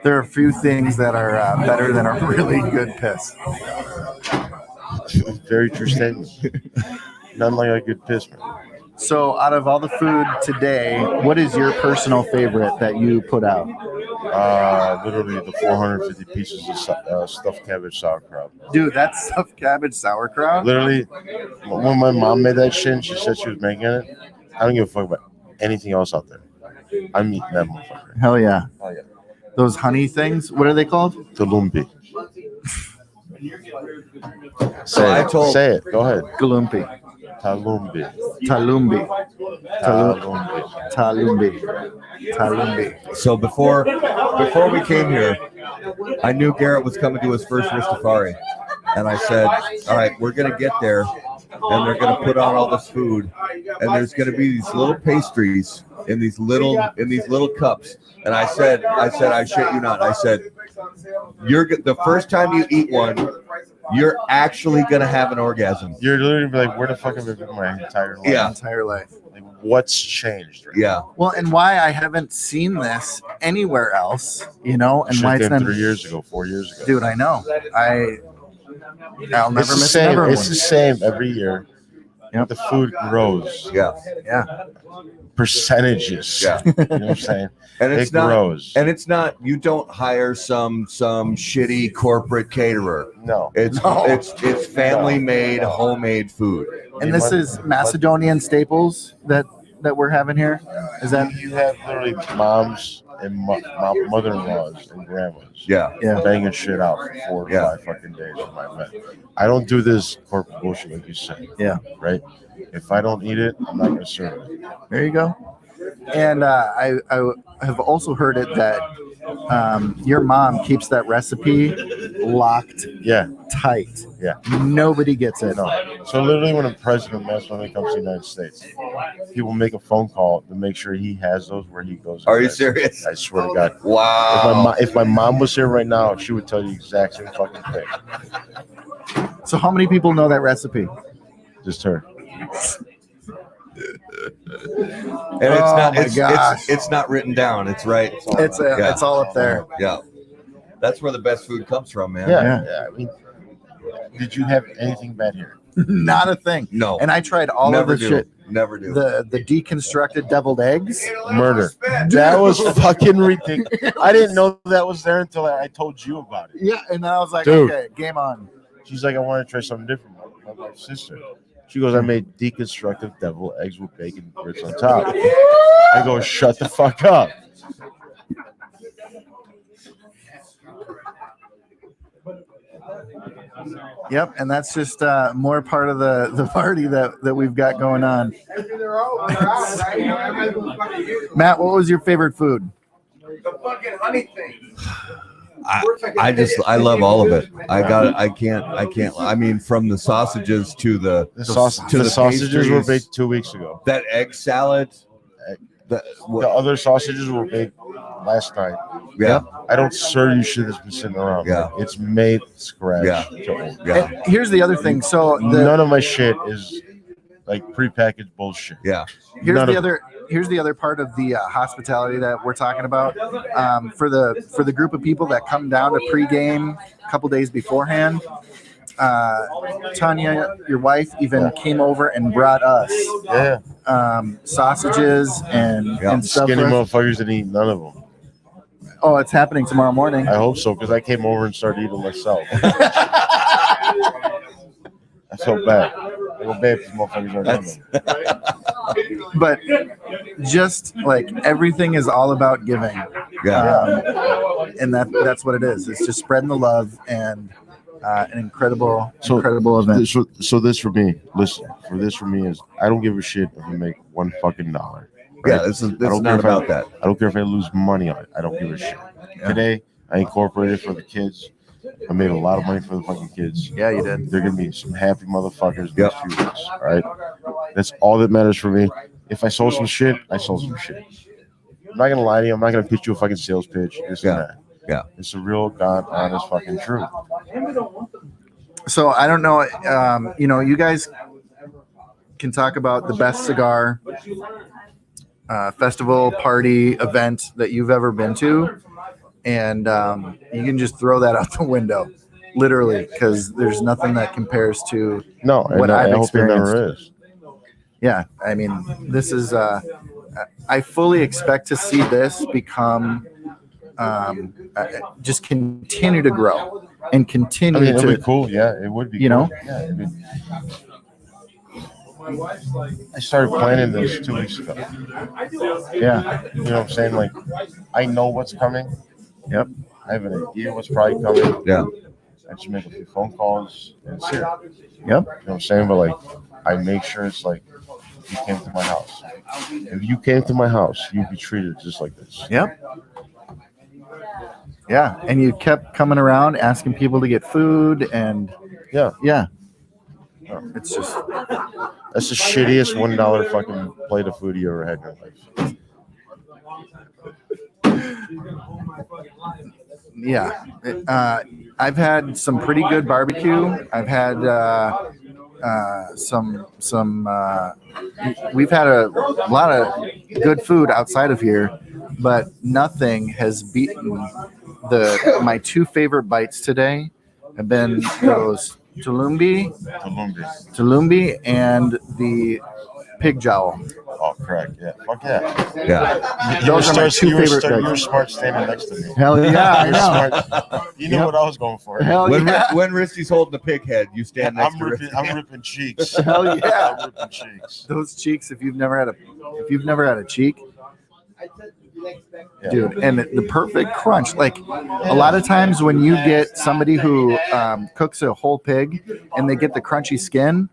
There are a few things that are better than a really good piss. Very true statement. Nothing like a good piss, man. So, out of all the food today, what is your personal favorite that you put out? Literally the 450 pieces of stuffed cabbage sauerkraut. Dude, that's stuffed cabbage sauerkraut? Literally, when my mom made that shit and she said she was making it, I don't give a fuck about anything else out there. I'm eating that motherfucker. Hell yeah. Oh yeah. Those honey things, what are they called? Tulumbi. So I told Say it. Go ahead. Galumpi. Talumbi. Talumbi. Talumbi. Talumbi. Talumbi. so before we came here, I knew Garrett was coming to his first Ristefari, and I said, "All right, we're gonna get there, and they're gonna put on all this food, and there's gonna be these little pastries in these little cups." And I said, I shit you not. I said, the first time you eat one, you're actually gonna have an orgasm. You're literally be like, where the fuck have I been my entire life? Yeah. My entire life. Like, what's changed? Right? Yeah. Well, and why I haven't seen this anywhere else, and why it's been not 3 years ago, 4 years ago. Dude, I know. I'll never It's the miss same. another It's one. the same every year. Yep. The food grows. Yeah. Yeah. Percentages. Yeah. You know what I'm saying? And it's It not. grows. And it's not. You don't hire some shitty corporate caterer. No. It's family made, homemade food. And this is Macedonian staples that we're having here. Is that You have literally moms and mother-in-laws and grandmas. Yeah. Yeah. Banging shit out for 4 to 5 fucking days with my men. I don't do this corporate bullshit like you said. Yeah. Right? If I don't eat it, I'm not going to serve it. There you go. And I have also heard it that your mom keeps that recipe locked Yeah. tight. Yeah. Nobody gets it. No. So literally when a president of Macedonia comes to the United States, he will make a phone call to make sure he has those where he goes. Are you serious? I swear to God. Wow. If my mom was here right now, she would tell you the exact same fucking thing. So how many people know that recipe? Just her. And it's not written down. It's right. It's all up there. Yeah. That's where the best food comes from, man. Yeah. I mean, did you have anything bad here? Not a thing. No. And I tried all Never of the do. shit. Never do. The deconstructed deviled eggs. Murder. That was fucking ridiculous. I didn't know that was there until I told you about it. Yeah, and then I was like, Dude. okay, game on. She's like, I want to try something different. My wife's sister. She goes, I made deconstructed deviled eggs with bacon grits on top. I go, shut the fuck up. Yep, and that's just more part of the party that we've got going on. Matt, what was your favorite food? The fucking honey thing. I love all of it. I can't. I mean, from the sausages to the sausages were pastries, baked 2 weeks ago. That egg salad. The other sausages were baked last night. Yeah. I don't serve you shit that's been sitting around. Yeah. It's made scratch. Yeah. Yeah. And here's the other thing. So None of my shit is like prepackaged bullshit. Yeah. Here's the other part of the hospitality that we're talking about. For the group of people that come down to pregame a couple days beforehand, Tanya, your wife, even came over and brought us sausages and stuff. Skinny motherfuckers that eat none of them. Oh, it's happening tomorrow morning. I hope so, because I came over and started eating myself. I felt bad. I feel bad if these motherfuckers aren't eating them. But just like everything is all about giving. Yeah. And that's what it is. It's just spreading the love and an incredible event. So this for me, listen, for me is I don't give a shit if you make $1 fucking dollar. Right? Yeah, this is not about that. I don't care if I lose money on it. I don't give a shit. Yeah. Today, I incorporated for the kids. I made a lot of money for the fucking kids. Yeah, you did. They're gonna be some happy motherfuckers next few weeks. All right, that's all that matters for me. If I sold some shit, I sold some shit. I'm not gonna lie to you. I'm not gonna pitch you a fucking sales pitch. Yeah. Yeah. It's a real, god honest fucking truth. So I don't know. You guys can talk about the best cigar festival, party, event that you've ever been to, and you can just throw that out the window, literally, because there's nothing that compares to what I've experienced. There never is. Yeah, I mean, this is. I fully expect to see this become, just continue to grow and continue It'd to. be cool. Yeah, it would be. You cool. know? Yeah, I started planning this 2 weeks ago. Yeah. You know what I'm saying? Like, I know what's coming. Yep. I have an idea what's probably coming. Yeah. I just make a few phone calls and see it. Yep. You know what I'm saying? But like, I make sure it's like, if you came to my house. If you came to my house, you'd be treated just like this. Yep. Yeah, and you kept coming around asking people to get food, and Yeah. It's just That's the shittiest $1 fucking plate of food you ever had in your life. I've had some pretty good barbecue. I've had we've had a lot of good food outside of here, but nothing has beaten my two favorite bites today have been those Tulumbi and the pig jowl. Oh, correct. Yeah. Fuck yeah. Yeah. Those are my two favorite You were bites. smart standing next to me. Hell yeah, I You're know. smart. You know what I was going for. Hell yeah. When Risty's holding the pig head, you stand next to Risty. I'm ripping cheeks. Hell yeah. I'm ripping cheeks. Those cheeks, if you've never had a cheek, Yeah. dude, and the perfect crunch. Like a lot of times when you get somebody who cooks a whole pig and they get the crunchy skin,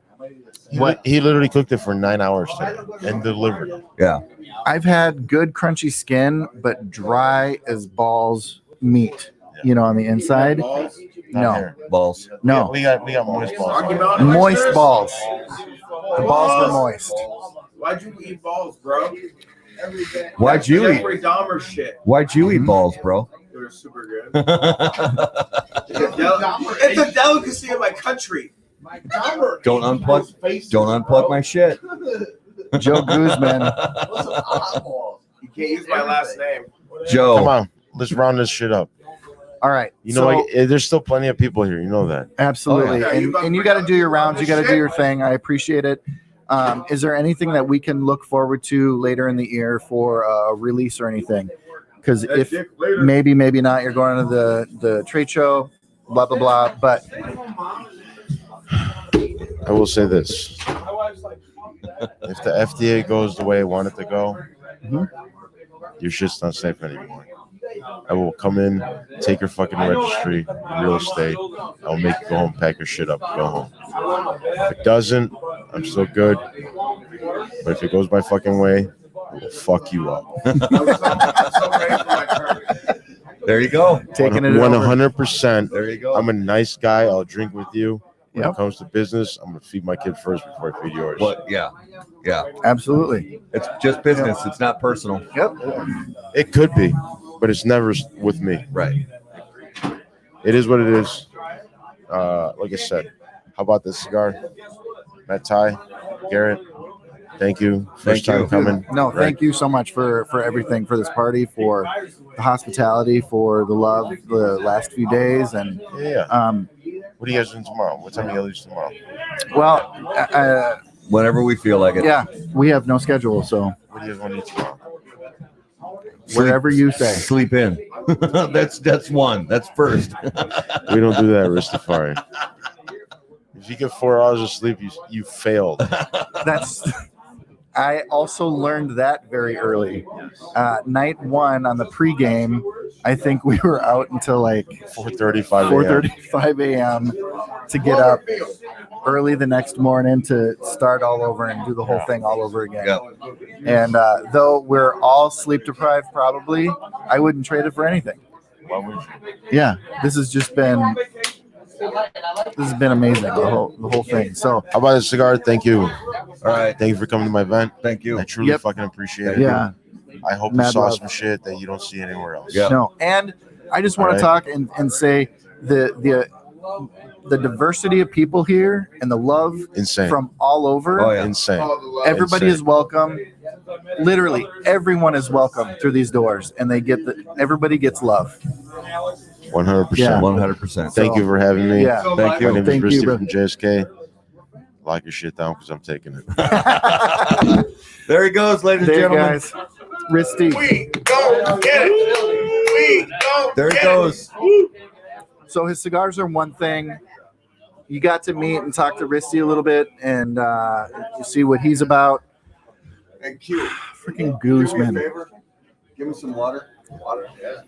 He literally cooked it for 9 hours today and delivered it. Yeah. I've had good crunchy skin, but dry as balls meat. You know, on the inside. Not No, here. Balls. no, We got moist balls. moist balls. The balls were moist. Why'd you eat balls, bro? Why'd you eat? Jeffrey Dahmer shit. Why'd you eat balls, bro? They were super good. It's a delicacy in my country. Don't unplug my shit. Joe Guzman. You can't use my last name. Joe. Come on, let's round this shit up. All right. You know, there's still plenty of people here. You know that. Absolutely. Oh, yeah. And you got to do your rounds. You got to do your thing. I appreciate it. Is there anything that we can look forward to later in the year for a release or anything? Because if maybe not, you're going to the trade show, blah, blah, blah. But I will say this. If the FDA goes the way I want it to go, your shit's not safe anymore. I will come in, take your fucking registry, real estate. I'll make you go home, pack your shit up, go home. If it doesn't, I'm still good. But if it goes my fucking way, I will fuck you up. There you go. taking it 100%. There you go. I'm a nice guy. I'll drink with you. When Yep. it comes to business, I'm going to feed my kid first before I feed yours. What? Yeah. Yeah. absolutely. It's just business. It's not personal. Yep. It could be, but it's never with me. Right. It is what it is. Like I said, how about this cigar? Matt Ty, Garrett, thank you. First Thank you. time coming. No, thank you so much for everything, for this party, for the hospitality, for the love the last few days. And Yeah. What are you guys doing tomorrow? What time are you going to leave tomorrow? well, Whenever we feel like it. yeah, we have no schedule. So What do you guys want to eat tomorrow? wherever you say. Sleep in. That's one. That's first. We don't do that, Ristefari. If you get 4 hours of sleep, you failed. I also learned that very early. Night one on the pregame, I think we were out until like 4:35 a.m. 4:35 a.m. to get up early the next morning to start all over and do the whole thing all over again. Yeah. And though we're all sleep deprived, probably, I wouldn't trade it for anything. Why would you? Yeah, this has been amazing, the whole thing. So How about the cigar? Thank you. All right. Thank you for coming to my event. Thank you. I truly Yep. fucking appreciate it. yeah, I hope you Mad saw love. some shit that you don't see anywhere else. Yeah. No, and I just want Right. to talk and say the diversity of people here and the love Insane. from all over. Oh, yeah. Insane. Everybody Insane. is welcome. Literally, everyone is welcome through these doors, and everybody gets love. 100%. Yeah. 100%. Thank you for having me. Yeah. Thank you. My name is Thank you, Riste bro. from JSK. Lock your shit down because I'm taking it. There he goes, ladies and There, gentlemen. guys. Riste. We go get it. We go There he get goes. So his cigars are one thing. You got to meet and talk to Riste a little bit, and you see what he's about. And Q. Freaking Do me a Guzman. favor. Give me some water. Water. Yeah.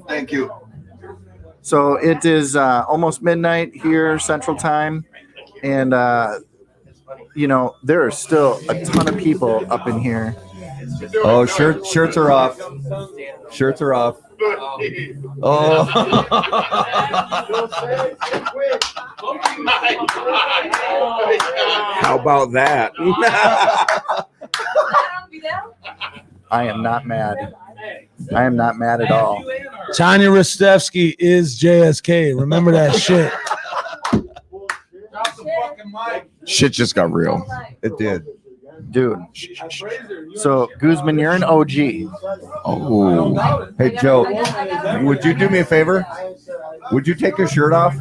Thank you. So it is almost midnight here, Central Time, and there are still a ton of people up in here. Oh, shirts are off. Shirts are off. Oh. How about that? I am not mad. I am not mad at all. Tanya Ristevski is JSK. Remember that shit. Shit just got real. It did. Dude. So, Guzman, you're an OG. Oh, Hey, Joe, would you do me a favor? Would you take your shirt off?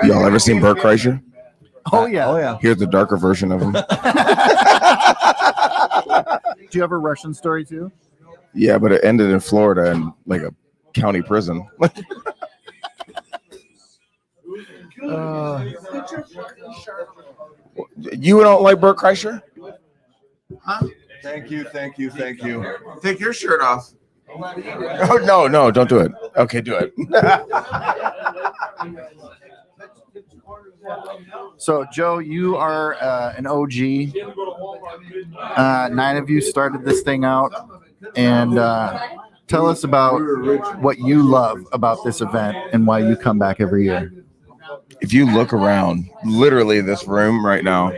y'all ever seen Burt Kreischer? Oh, yeah. Oh, yeah. Here's the darker version of him. Do you have a Russian story, too? Yeah, but it ended in Florida in like a county prison. You don't like Burt Kreischer? Thank you. Take your shirt off. Oh, no, don't do it. Okay, do it. So, Joe, you are an OG. 9 of you started this thing out. And tell us about what you love about this event and why you come back every year. If you look around, literally this room right now,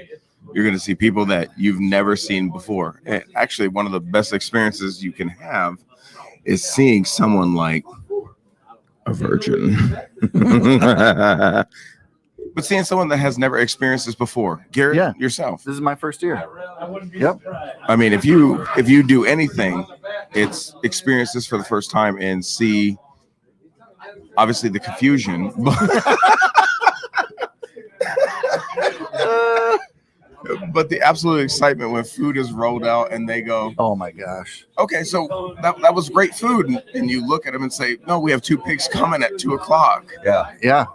you're going to see people that you've never seen before. And actually, one of the best experiences you can have is seeing someone like a virgin. But seeing someone that has never experienced this before. Garrett, yourself. This is my first year. Yep. I mean, if you do anything, it's experience this for the first time and see, obviously, the confusion. But the absolute excitement when food is rolled out and they go, oh my gosh. Okay, so that was great food. And you look at them and say, no, we have 2 pigs coming at 2:00. Yeah.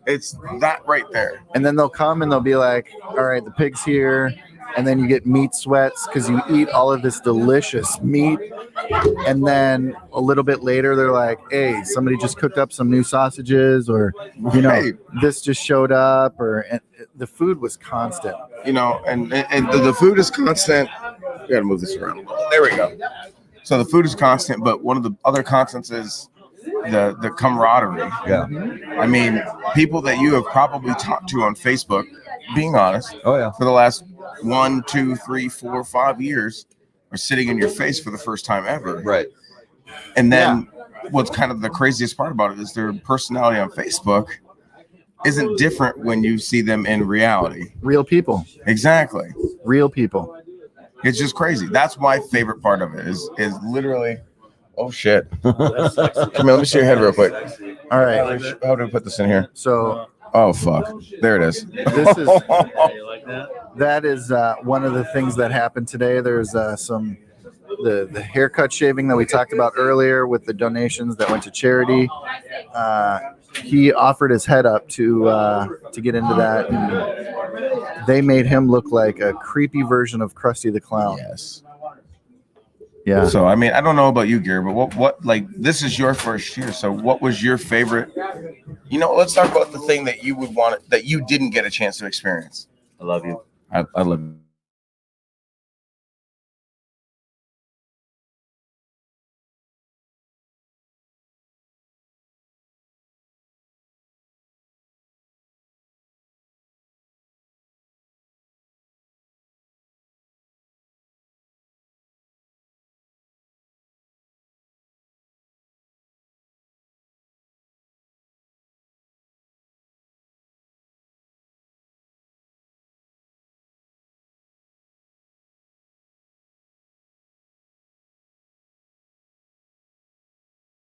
It's that right there. And then they'll come and they'll be like, all right, the pig's here. And then you get meat sweats because you eat all of this delicious meat. And then a little bit later, they're like, hey, somebody just cooked up some new sausages, or, Right. this just showed up, and the food was constant. And the food is constant. We got to move this around a little. There we go. So the food is constant, but one of the other constants is the camaraderie. Yeah. I mean, people that you have probably talked to on Facebook, being honest, Oh, yeah. for the last 1, 2, 3, 4, 5 years are sitting in your face for the first time ever. Right. And then what's kind of the craziest part about it is their personality on Facebook isn't different when you see them in reality. Real people. Exactly. Real people. It's just crazy. That's my favorite part of it is literally, oh shit. Come here, let me see your head real quick. All right. How do we put this in here? So Oh fuck. There it is. this is that is one of the things that happened today. There's the haircut shaving that we talked about earlier with the donations that went to charity. He offered his head up to get into that, and they made him look like a creepy version of Krusty the Clown. Yes. Yeah. So I mean, I don't know about you, Gary, but what like this is your first year. So what was your favorite? Let's talk about the thing that you would want that you didn't get a chance to experience. I love you. I love you.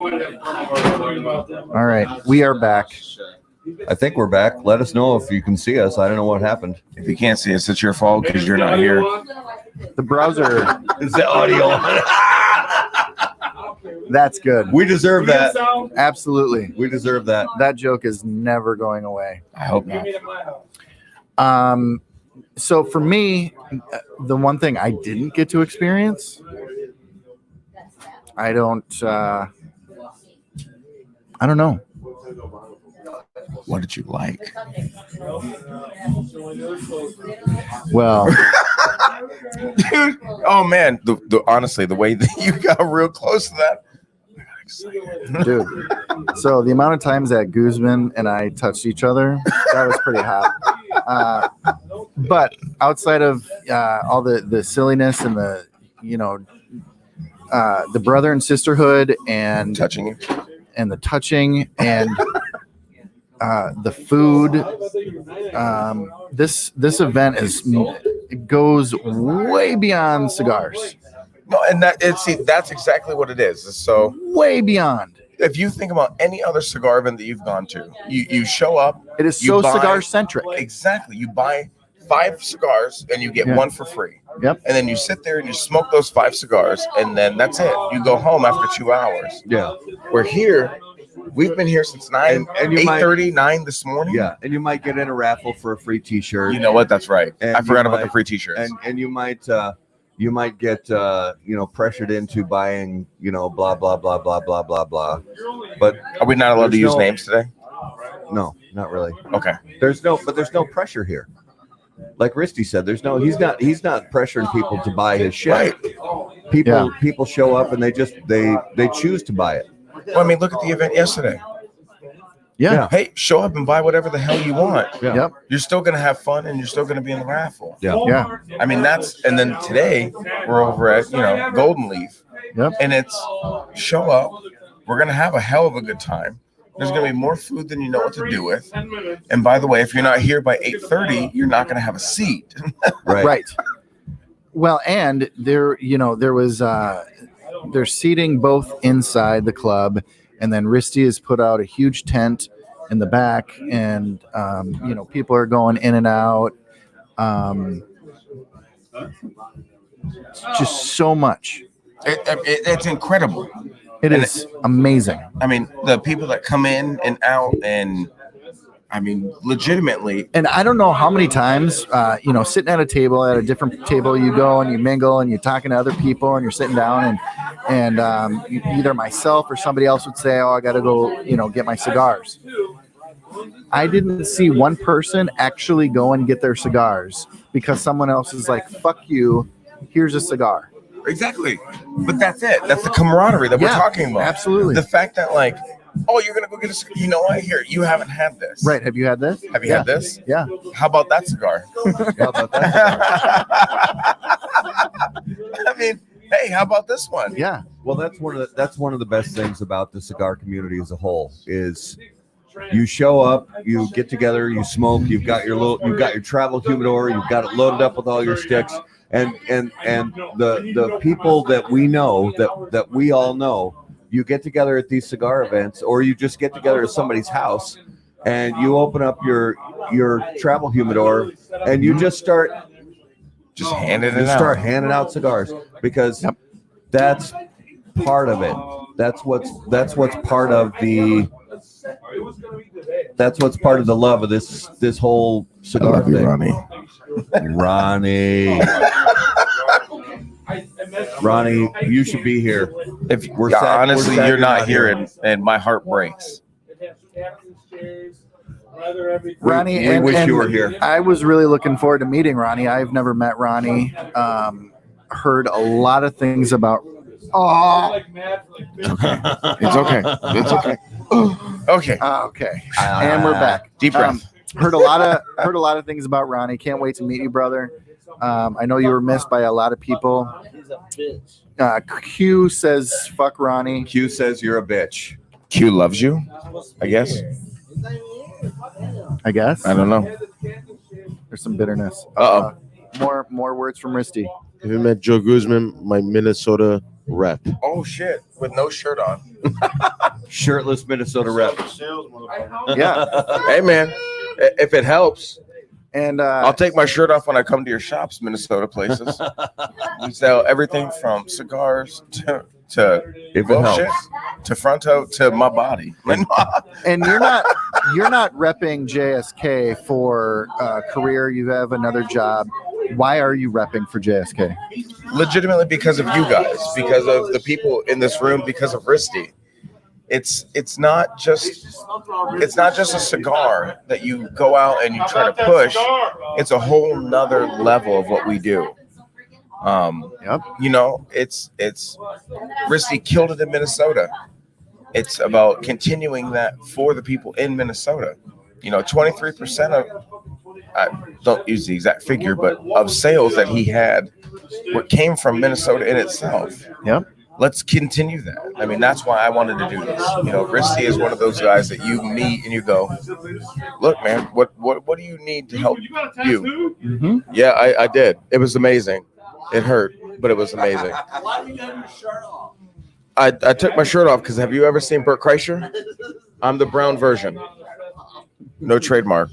All right, we are back. I think we're back. Let us know if you can see us. I don't know what happened. If you can't see us, it's your fault because you're not here. The browser. It's the audio. That's good. We deserve that. Absolutely. We deserve that. That joke is never going away. I hope not. So for me, the one thing I didn't get to experience, I don't know. What did you like? Well, Dude, oh man, the honestly, the way that you got real close to that, I got excited. dude. So the amount of times that Guzman and I touched each other, that was pretty hot. But outside of all the silliness and the brother and sisterhood and Touching you. and the touching and the food, this event it goes way beyond cigars. No, and that's exactly what it is. So Way beyond. if you think about any other cigar event that you've gone to, you show up. It is You so buy- cigar centric. Exactly. You buy 5 cigars and you get Yeah. one for free. Yep. And then you sit there and you smoke those 5 cigars, and then that's it. You go home after 2 hours. Yeah. We're here. We've been here since 9, And you might- 8:30, 9 this morning. Yeah. And you might get in a raffle for a free T-shirt. You know what? That's right. And I forgot you about the might- free T-shirts. And you might get pressured into buying blah blah blah blah blah blah blah. But Are we not allowed to there's use no- names today? no, not really. Okay. There's no pressure here. Like Risty said, he's not pressuring people to buy his shit. Right. People show up and they choose to buy it. Well, I mean, look at the event yesterday. Yeah. Hey, show up and buy whatever the hell you want. Yeah. Yep. You're still going to have fun and you're still going to be in the raffle. Yeah. Yeah. I mean, and then today we're over at, Golden Leaf. Yep. And it's show up. We're going to have a hell of a good time. There's going to be more food than you know what to do with. And by the way, if you're not here by 8:30, you're not going to have a seat. Right. Well, and there was there's seating both inside the club, and then Risty has put out a huge tent in the back, and people are going in and out. Just so much. It's incredible. It is amazing. I mean, the people that come in and out, and I mean, legitimately. And I don't know how many times, sitting at a table, at a different table, you go and you mingle and you're talking to other people and you're sitting down and either myself or somebody else would say, "Oh, I got to go, get my cigars." I didn't see one person actually go and get their cigars because someone else is like, "Fuck you, here's a cigar." Exactly. But that's it. That's the camaraderie that we're talking about. Absolutely. The fact that, like, oh, you're going to go get a cigar. You know what? Here, you haven't had this. Right. Have you had this? Have you had this? Yeah. How about that cigar? How about that? I mean, hey, how about this one? Yeah. Well, that's one of the best things about the cigar community as a whole is you show up, you get together, you smoke, you've got your travel humidor, you've got it loaded up with all your sticks, and the people that we know that we all know, you get together at these cigar events, or you just get together at somebody's house, and you open up your travel humidor, and you just start handing out cigars because that's part of it. That's what's part of the love of this whole cigar thing. Ronnie, you should be here. If We're sad- honestly, we're sad you're not not here, here. and my heart breaks. Ronnie, we and, wish and you were here. I was really looking forward to meeting Ronnie. I've never met Ronnie. Heard a lot of things about. Oh, It's okay. It's okay. Okay. okay. And we're back. Deep breath. Heard a lot of things about Ronnie. Can't wait to meet you, brother. I know you were missed by a lot of people. Q says fuck Ronnie. Q says you're a bitch. Q loves you, I guess. I guess. I don't know. There's some bitterness. Uh-oh. More words from Risty. Have you met Joe Guzman, my Minnesota rep. Oh shit! With no shirt on. Shirtless Minnesota rep. Yeah. Hey man, if it helps, And I'll take my shirt off when I come to your shops, Minnesota places. We sell everything from cigars to If it bullshit helps. to fronto to my body. and you're not repping JSK for a career. You have another job. Why are you repping for JSK? Legitimately because of you guys, because of the people in this room, because of Riste. It's not just a cigar that you go out and you try to push. It's a whole nother level of what we do. You know, it's Riste killed it in Minnesota. It's about continuing that for the people in Minnesota. You know, 23% of, I don't use the exact figure, but of sales that he had came from Minnesota in itself. Yep. Let's continue that. I mean, that's why I wanted to do this. You know, Riste is one of those guys that you meet and you go, look, man, what do you need to help you? Mm-hmm. Yeah, I did. It was amazing. It hurt, but it was amazing. I took my shirt off because have you ever seen Burt Kreischer? I'm the brown version. No trademark.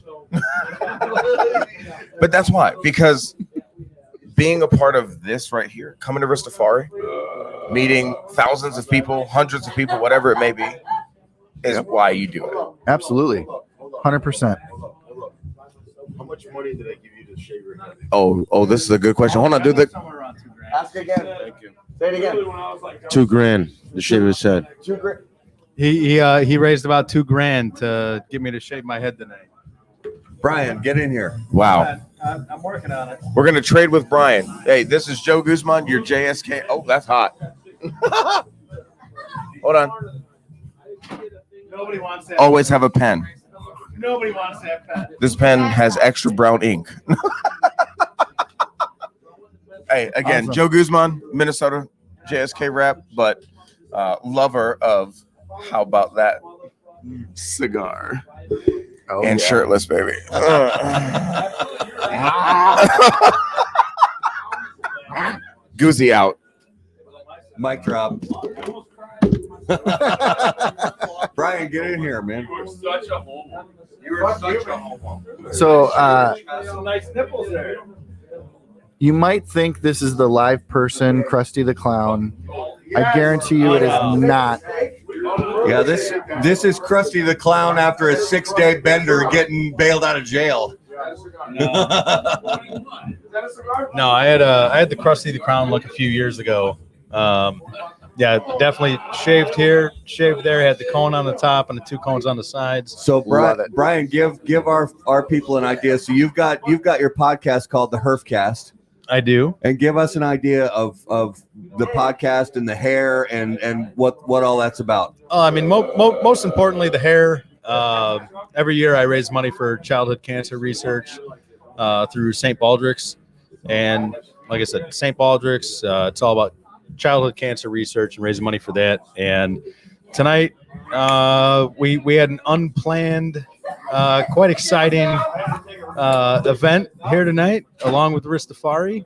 But that's why, because being a part of this right here, coming to Ristefari, meeting thousands of people, hundreds of people, whatever it may be, is why you do it. Absolutely. 100%. How much money did I give you to shave your head? Oh, this is a good question. Hold on, dude. Ask again. Thank you. Say it again. $2,000 to shave his head. He raised about $2,000 to get me to shave my head tonight. Brian, get in here. Wow. I'm working on it. We're going to trade with Brian. Hey, this is Joe Guzman, your JSK. Oh, that's hot. Hold on. Nobody wants that. Always have a pen. Nobody wants that pen. This pen has extra brown ink. Hey, again, Awesome. Joe Guzman, Minnesota JSK rep, but lover of how about that cigar and shirtless, baby. Goozy out. Mic drop. Brian, get in here, man. So Some nice nipples there. you might think this is the live person, Krusty the Clown. I guarantee you it is not. Yeah, this is Krusty the Clown after a 6-day bender getting bailed out of jail. No, I had the Krusty the Clown look a few years ago. Yeah, definitely shaved here, shaved there. Had the cone on the top and the 2 cones on the sides. So Brian, give our people an idea. So you've got your podcast called the Herfcast. I do. And give us an idea of the podcast and the hair and what all that's about. I mean, most importantly, the hair. Every year I raise money for childhood cancer research through St. Baldrick's. And like I said, St. Baldrick's, it's all about childhood cancer research and raising money for that. And tonight we had an unplanned, quite exciting event here tonight, along with Ristefari.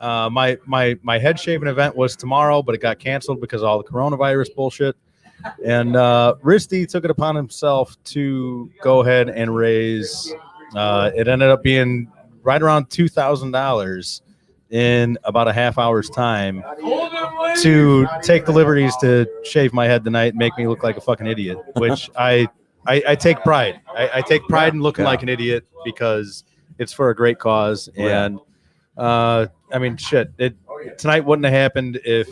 My head shaving event was tomorrow, but it got canceled because of all the coronavirus bullshit. And Riste took it upon himself to go ahead and raise. It ended up being right around $2,000 in about a half hour's time to take the liberties to shave my head tonight and make me look like a fucking idiot, which I take pride. I take pride in looking like an idiot because it's for a great cause. And I mean, shit, tonight wouldn't have happened if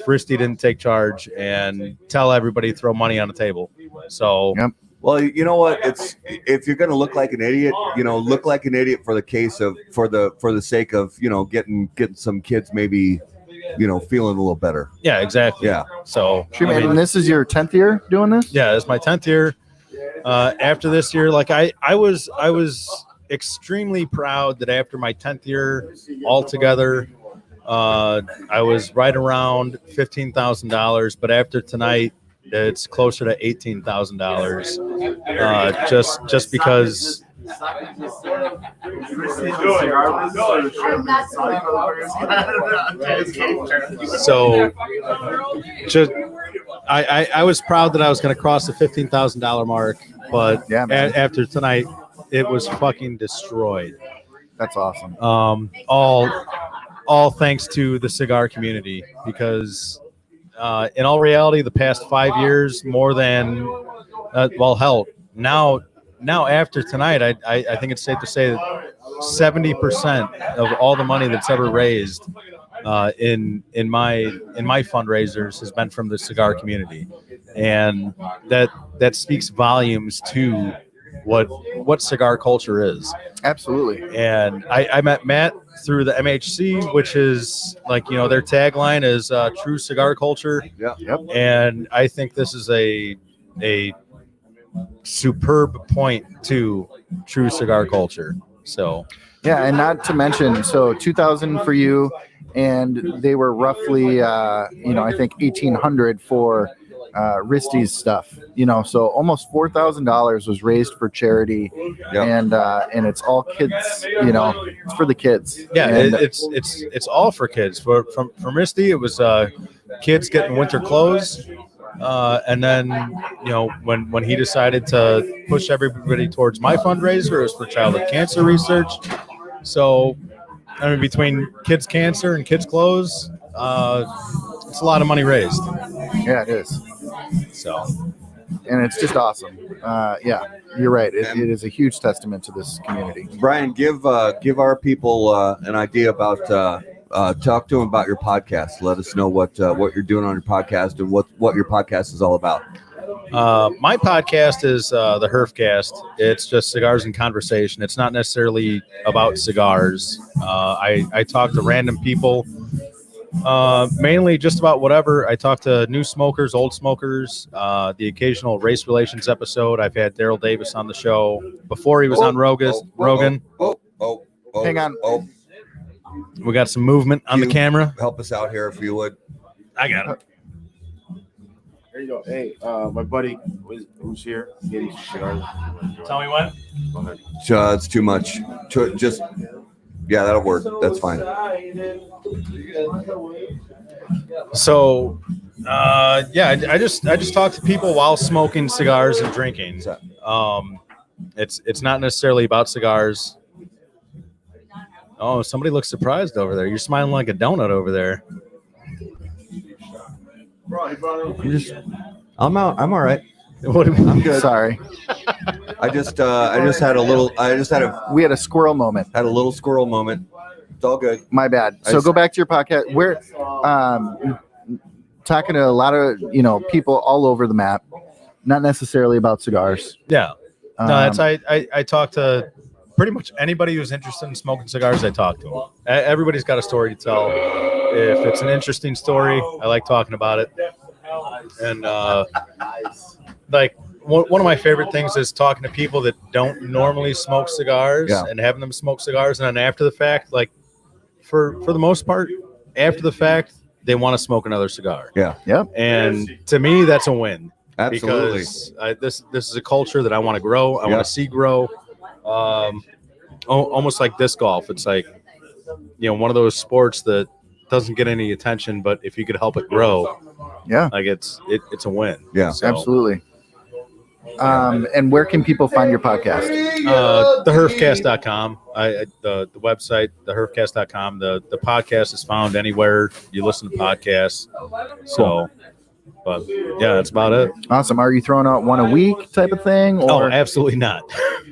Riste didn't take charge and tell everybody to throw money on the table. So, Yep. Well, you know what? It's if you're gonna look like an idiot, look like an idiot for the sake of getting some kids maybe feeling a little better. yeah, exactly. Yeah. So, And this is your 10th year doing this? yeah, it's my 10th year. After this year, like I was extremely proud that after my 10th year altogether, I was right around $15,000. But after tonight, it's closer to $18,000. Just because So, just I was proud that I was going to cross the $15,000 mark, but Yeah, man. after tonight, it was fucking destroyed. That's awesome. All thanks to the cigar community, because in all reality, the past 5 years, more than well, hell, now after tonight, I think it's safe to say that 70% of all the money that's ever raised in my fundraisers has been from the cigar community, and that speaks volumes to what cigar culture is. Absolutely. And I met Matt through the MHC, which is like, their tagline is true cigar culture. Yeah. Yep. And I think this is a superb point to true cigar culture. So Yeah, and not to mention, so 2,000 for you, and they were roughly, I think 1,800 for Riste's stuff. So almost $4,000 was raised for charity, Yep. and it's all kids. It's for the kids. yeah, And- it's all for kids. From Riste, it was kids getting winter clothes. And then, when he decided to push everybody towards my fundraiser, it was for childhood cancer research. So, between kids' cancer and kids' clothes, it's a lot of money raised. Yeah, it is, So, and it's just awesome. Yeah, you're right. It is a huge testament to this community. Brian, give our people an idea about talk to them about your podcast. Let us know what you're doing on your podcast and what your podcast is all about. my podcast is the Herfcast. It's just cigars and conversation. It's not necessarily about cigars. I talk to random people, mainly just about whatever. I talk to new smokers, old smokers, the occasional race relations episode. I've had Daryl Davis on the show before he was on Rogan. Hang on. Oh, We got some movement on the camera. help us out here if you would. I got it. There you go. Hey, my buddy who's here getting cigars. Tell me when. Go ahead. It's too much. Just that'll work. That's fine. So, I just talk to people while smoking cigars and drinking. It's not necessarily about cigars. Oh, somebody looks surprised over there. You're smiling like a donut over there. I'm out. I'm all right. What I'm good. Sorry, I just had a little. we had a squirrel moment. Had a little squirrel moment. It's all good. My bad. So go back to your podcast. We're talking to a lot of people all over the map, not necessarily about cigars. Yeah. No, Um, that's I talk to pretty much anybody who's interested in smoking cigars. I talk to them. Everybody's got a story to tell. If it's an interesting story, I like talking about it. And like one of my favorite things is talking to people that don't normally smoke cigars and having them smoke cigars, and then after the fact, like for the most part, after the fact, they want to smoke another cigar. Yeah. Yep. And to me, that's a win. Absolutely. Because this is a culture that I want to grow. I want to see grow. Almost like disc golf. It's like, one of those sports that doesn't get any attention, but if you could help it grow, like it's a win. Yeah. So, Absolutely. And where can people find your podcast? theherfcast.com. The website, theherfcast.com. The podcast is found anywhere you listen to podcasts. So, but yeah, that's about it. Awesome. Are you throwing out one a week type of thing? Oh, Or absolutely not.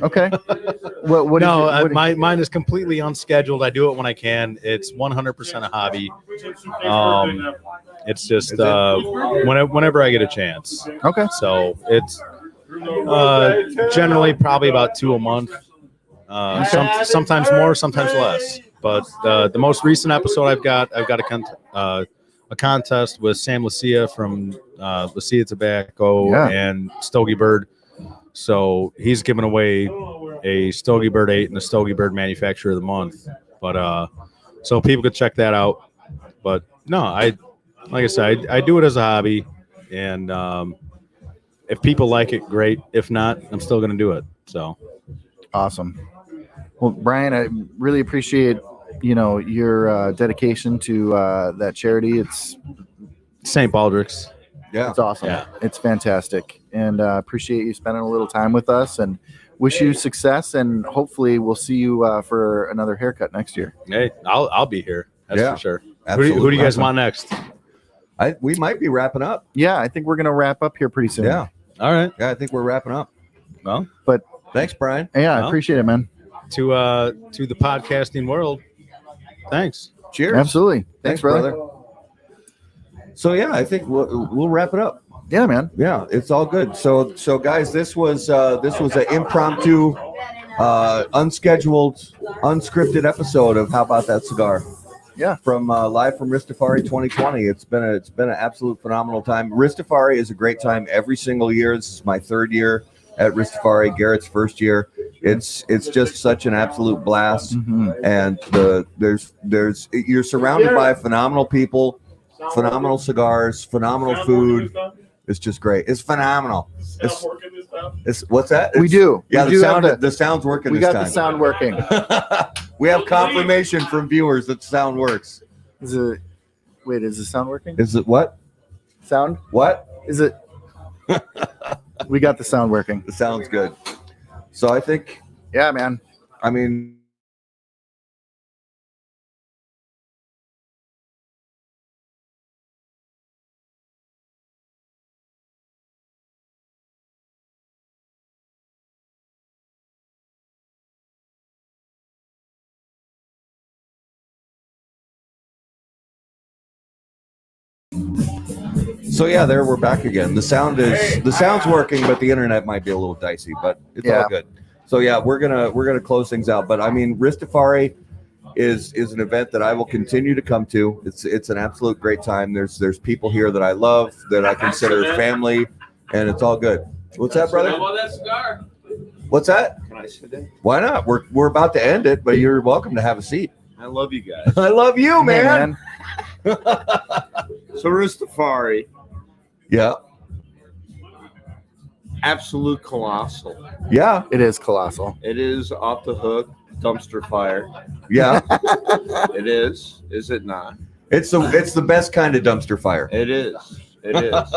okay. What No, is it- what- mine is completely unscheduled. I do it when I can. It's 100% a hobby. It's just whenever I get a chance. okay. So it's generally probably about 2 a month. Sometimes more, sometimes less. But the most recent episode I've got a contest with Sam Lucia from Lucia Tobacco and Stogie Bird. So he's giving away a Stogie Bird 8 and a Stogie Bird Manufacturer of the Month. But so people could check that out. But no, like I said, I do it as a hobby, and if people like it, great. If not, I'm still going to do it. So Awesome. Well, Brian, I really appreciate your dedication to that charity. It's St. Baldrick's. Yeah. It's awesome. Yeah. It's fantastic, and appreciate you spending a little time with us. And wish you success. And hopefully, we'll see you for another haircut next year. Hey, I'll be here. That's Yeah, for sure. absolutely. Who do you guys want next? We might be wrapping up. Yeah, I think we're gonna wrap up here pretty soon. Yeah. All right. Yeah, I think we're wrapping up. Well, but thanks, Brian. Yeah, I Well, appreciate it, man. To the podcasting world. Thanks. Cheers. Absolutely. Thanks, brother. So yeah, I think we'll wrap it up. Yeah, man. Yeah, it's all good. So guys, this was an impromptu, unscheduled, unscripted episode of How About That Cigar? Yeah, from live from Ristefari 2020. It's been an absolute phenomenal time. Ristefari is a great time every single year. This is my third year at Ristefari. Garrett's first year. It's just such an absolute blast. And you're surrounded by phenomenal people, phenomenal cigars, phenomenal food. It's just great. It's phenomenal. It's what's that? We do. Yeah, We do have the sound's working. We this got time. the sound working. We have confirmation from viewers that sound works. Is the sound working? Is it what? Sound? What? Is it? We got the sound working. It sounds good. So I think. Yeah, man. I mean. So yeah, there we're back again. The sound's working, but the internet might be a little dicey, but it's all good. So yeah, we're gonna close things out. But I mean, Ristefari is an event that I will continue to come to. It's an absolute great time. There's people here that I love, that I consider family, and it's all good. What's that, brother? What's that? Can I sit in? Why not? We're about to end it, but you're welcome to have a seat. I love you guys. I love you, man. So Ristefari, Yeah. absolute colossal. Yeah. It is colossal. It is off the hook, dumpster fire. Yeah. It is. Is it not? It's the best kind of dumpster fire. It is. It is.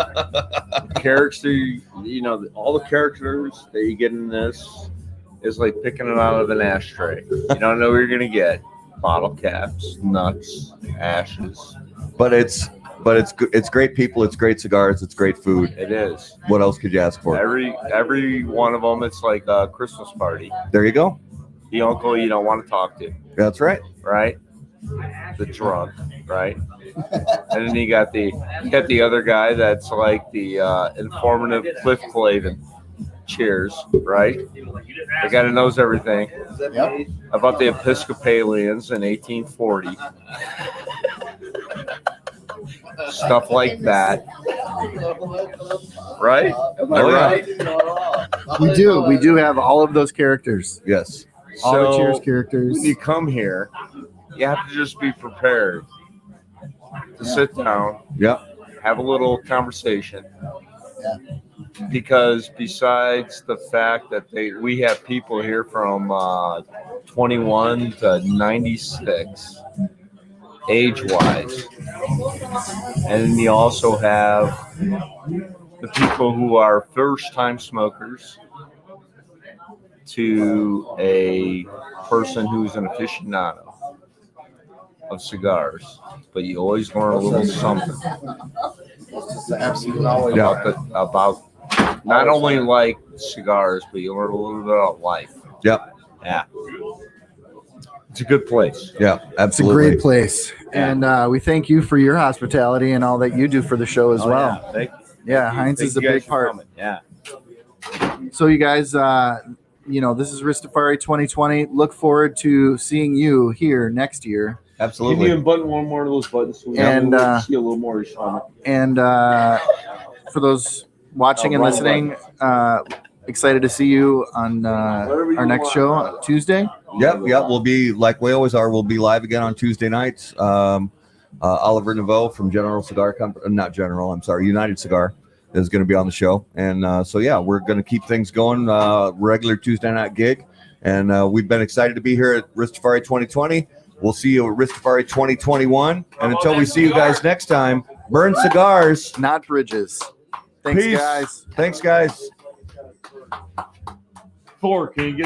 Character, all the characters that you get in this is like picking it out of an ashtray. You don't know what you're gonna get. Bottle caps, nuts, ashes. But it's great people. It's great cigars. It's great food. It is. What else could you ask for? Every one of them, it's like a Christmas party. There you go. The uncle you don't want to talk to, That's right. right? The drunk, right? And then you got the other guy that's like the informative Cliff Clavin. Cheers, right? The guy that knows everything about the Episcopalians in 1840. Stuff like that. Right? Am I right? We do have all of those characters. Yes. All the So, Cheers characters. when you come here, you have to just be prepared to sit down, Yep. have a little conversation. Because besides the fact that we have people here from 21 to 96 age-wise, and then you also have the people who are first-time smokers to a person who's an aficionado of cigars, but you always learn a little something about not only like cigars, but you learn a little bit about life. Yep. Yeah. It's a good place. Yeah. It's a Absolutely. great place. And we thank you for your hospitality and all that you do for the show as well. Yeah. Thank you. Yeah, Heinz Thank is a you guys big for part. coming. Yeah. So you guys, this is Ristefari 2020. Look forward to seeing you here next year. Absolutely. unbutton one more of those buttons so we And, see a little more, Sean. And for those watching and wrong listening, excited to see you on our next show on Tuesday. Yep. We'll be like we always are. We'll be live again on Tuesday nights. Oliver Naveau from General Cigar Company, not General, I'm sorry, United Cigar is going to be on the show. And so, yeah, we're going to keep things going, regular Tuesday night gig. And we've been excited to be here at Ristefari 2020. We'll see you at Ristefari 2021. And until we see you guys next time, burn cigars, not bridges. Thanks, Peace. guys. Thanks, guys. Can you get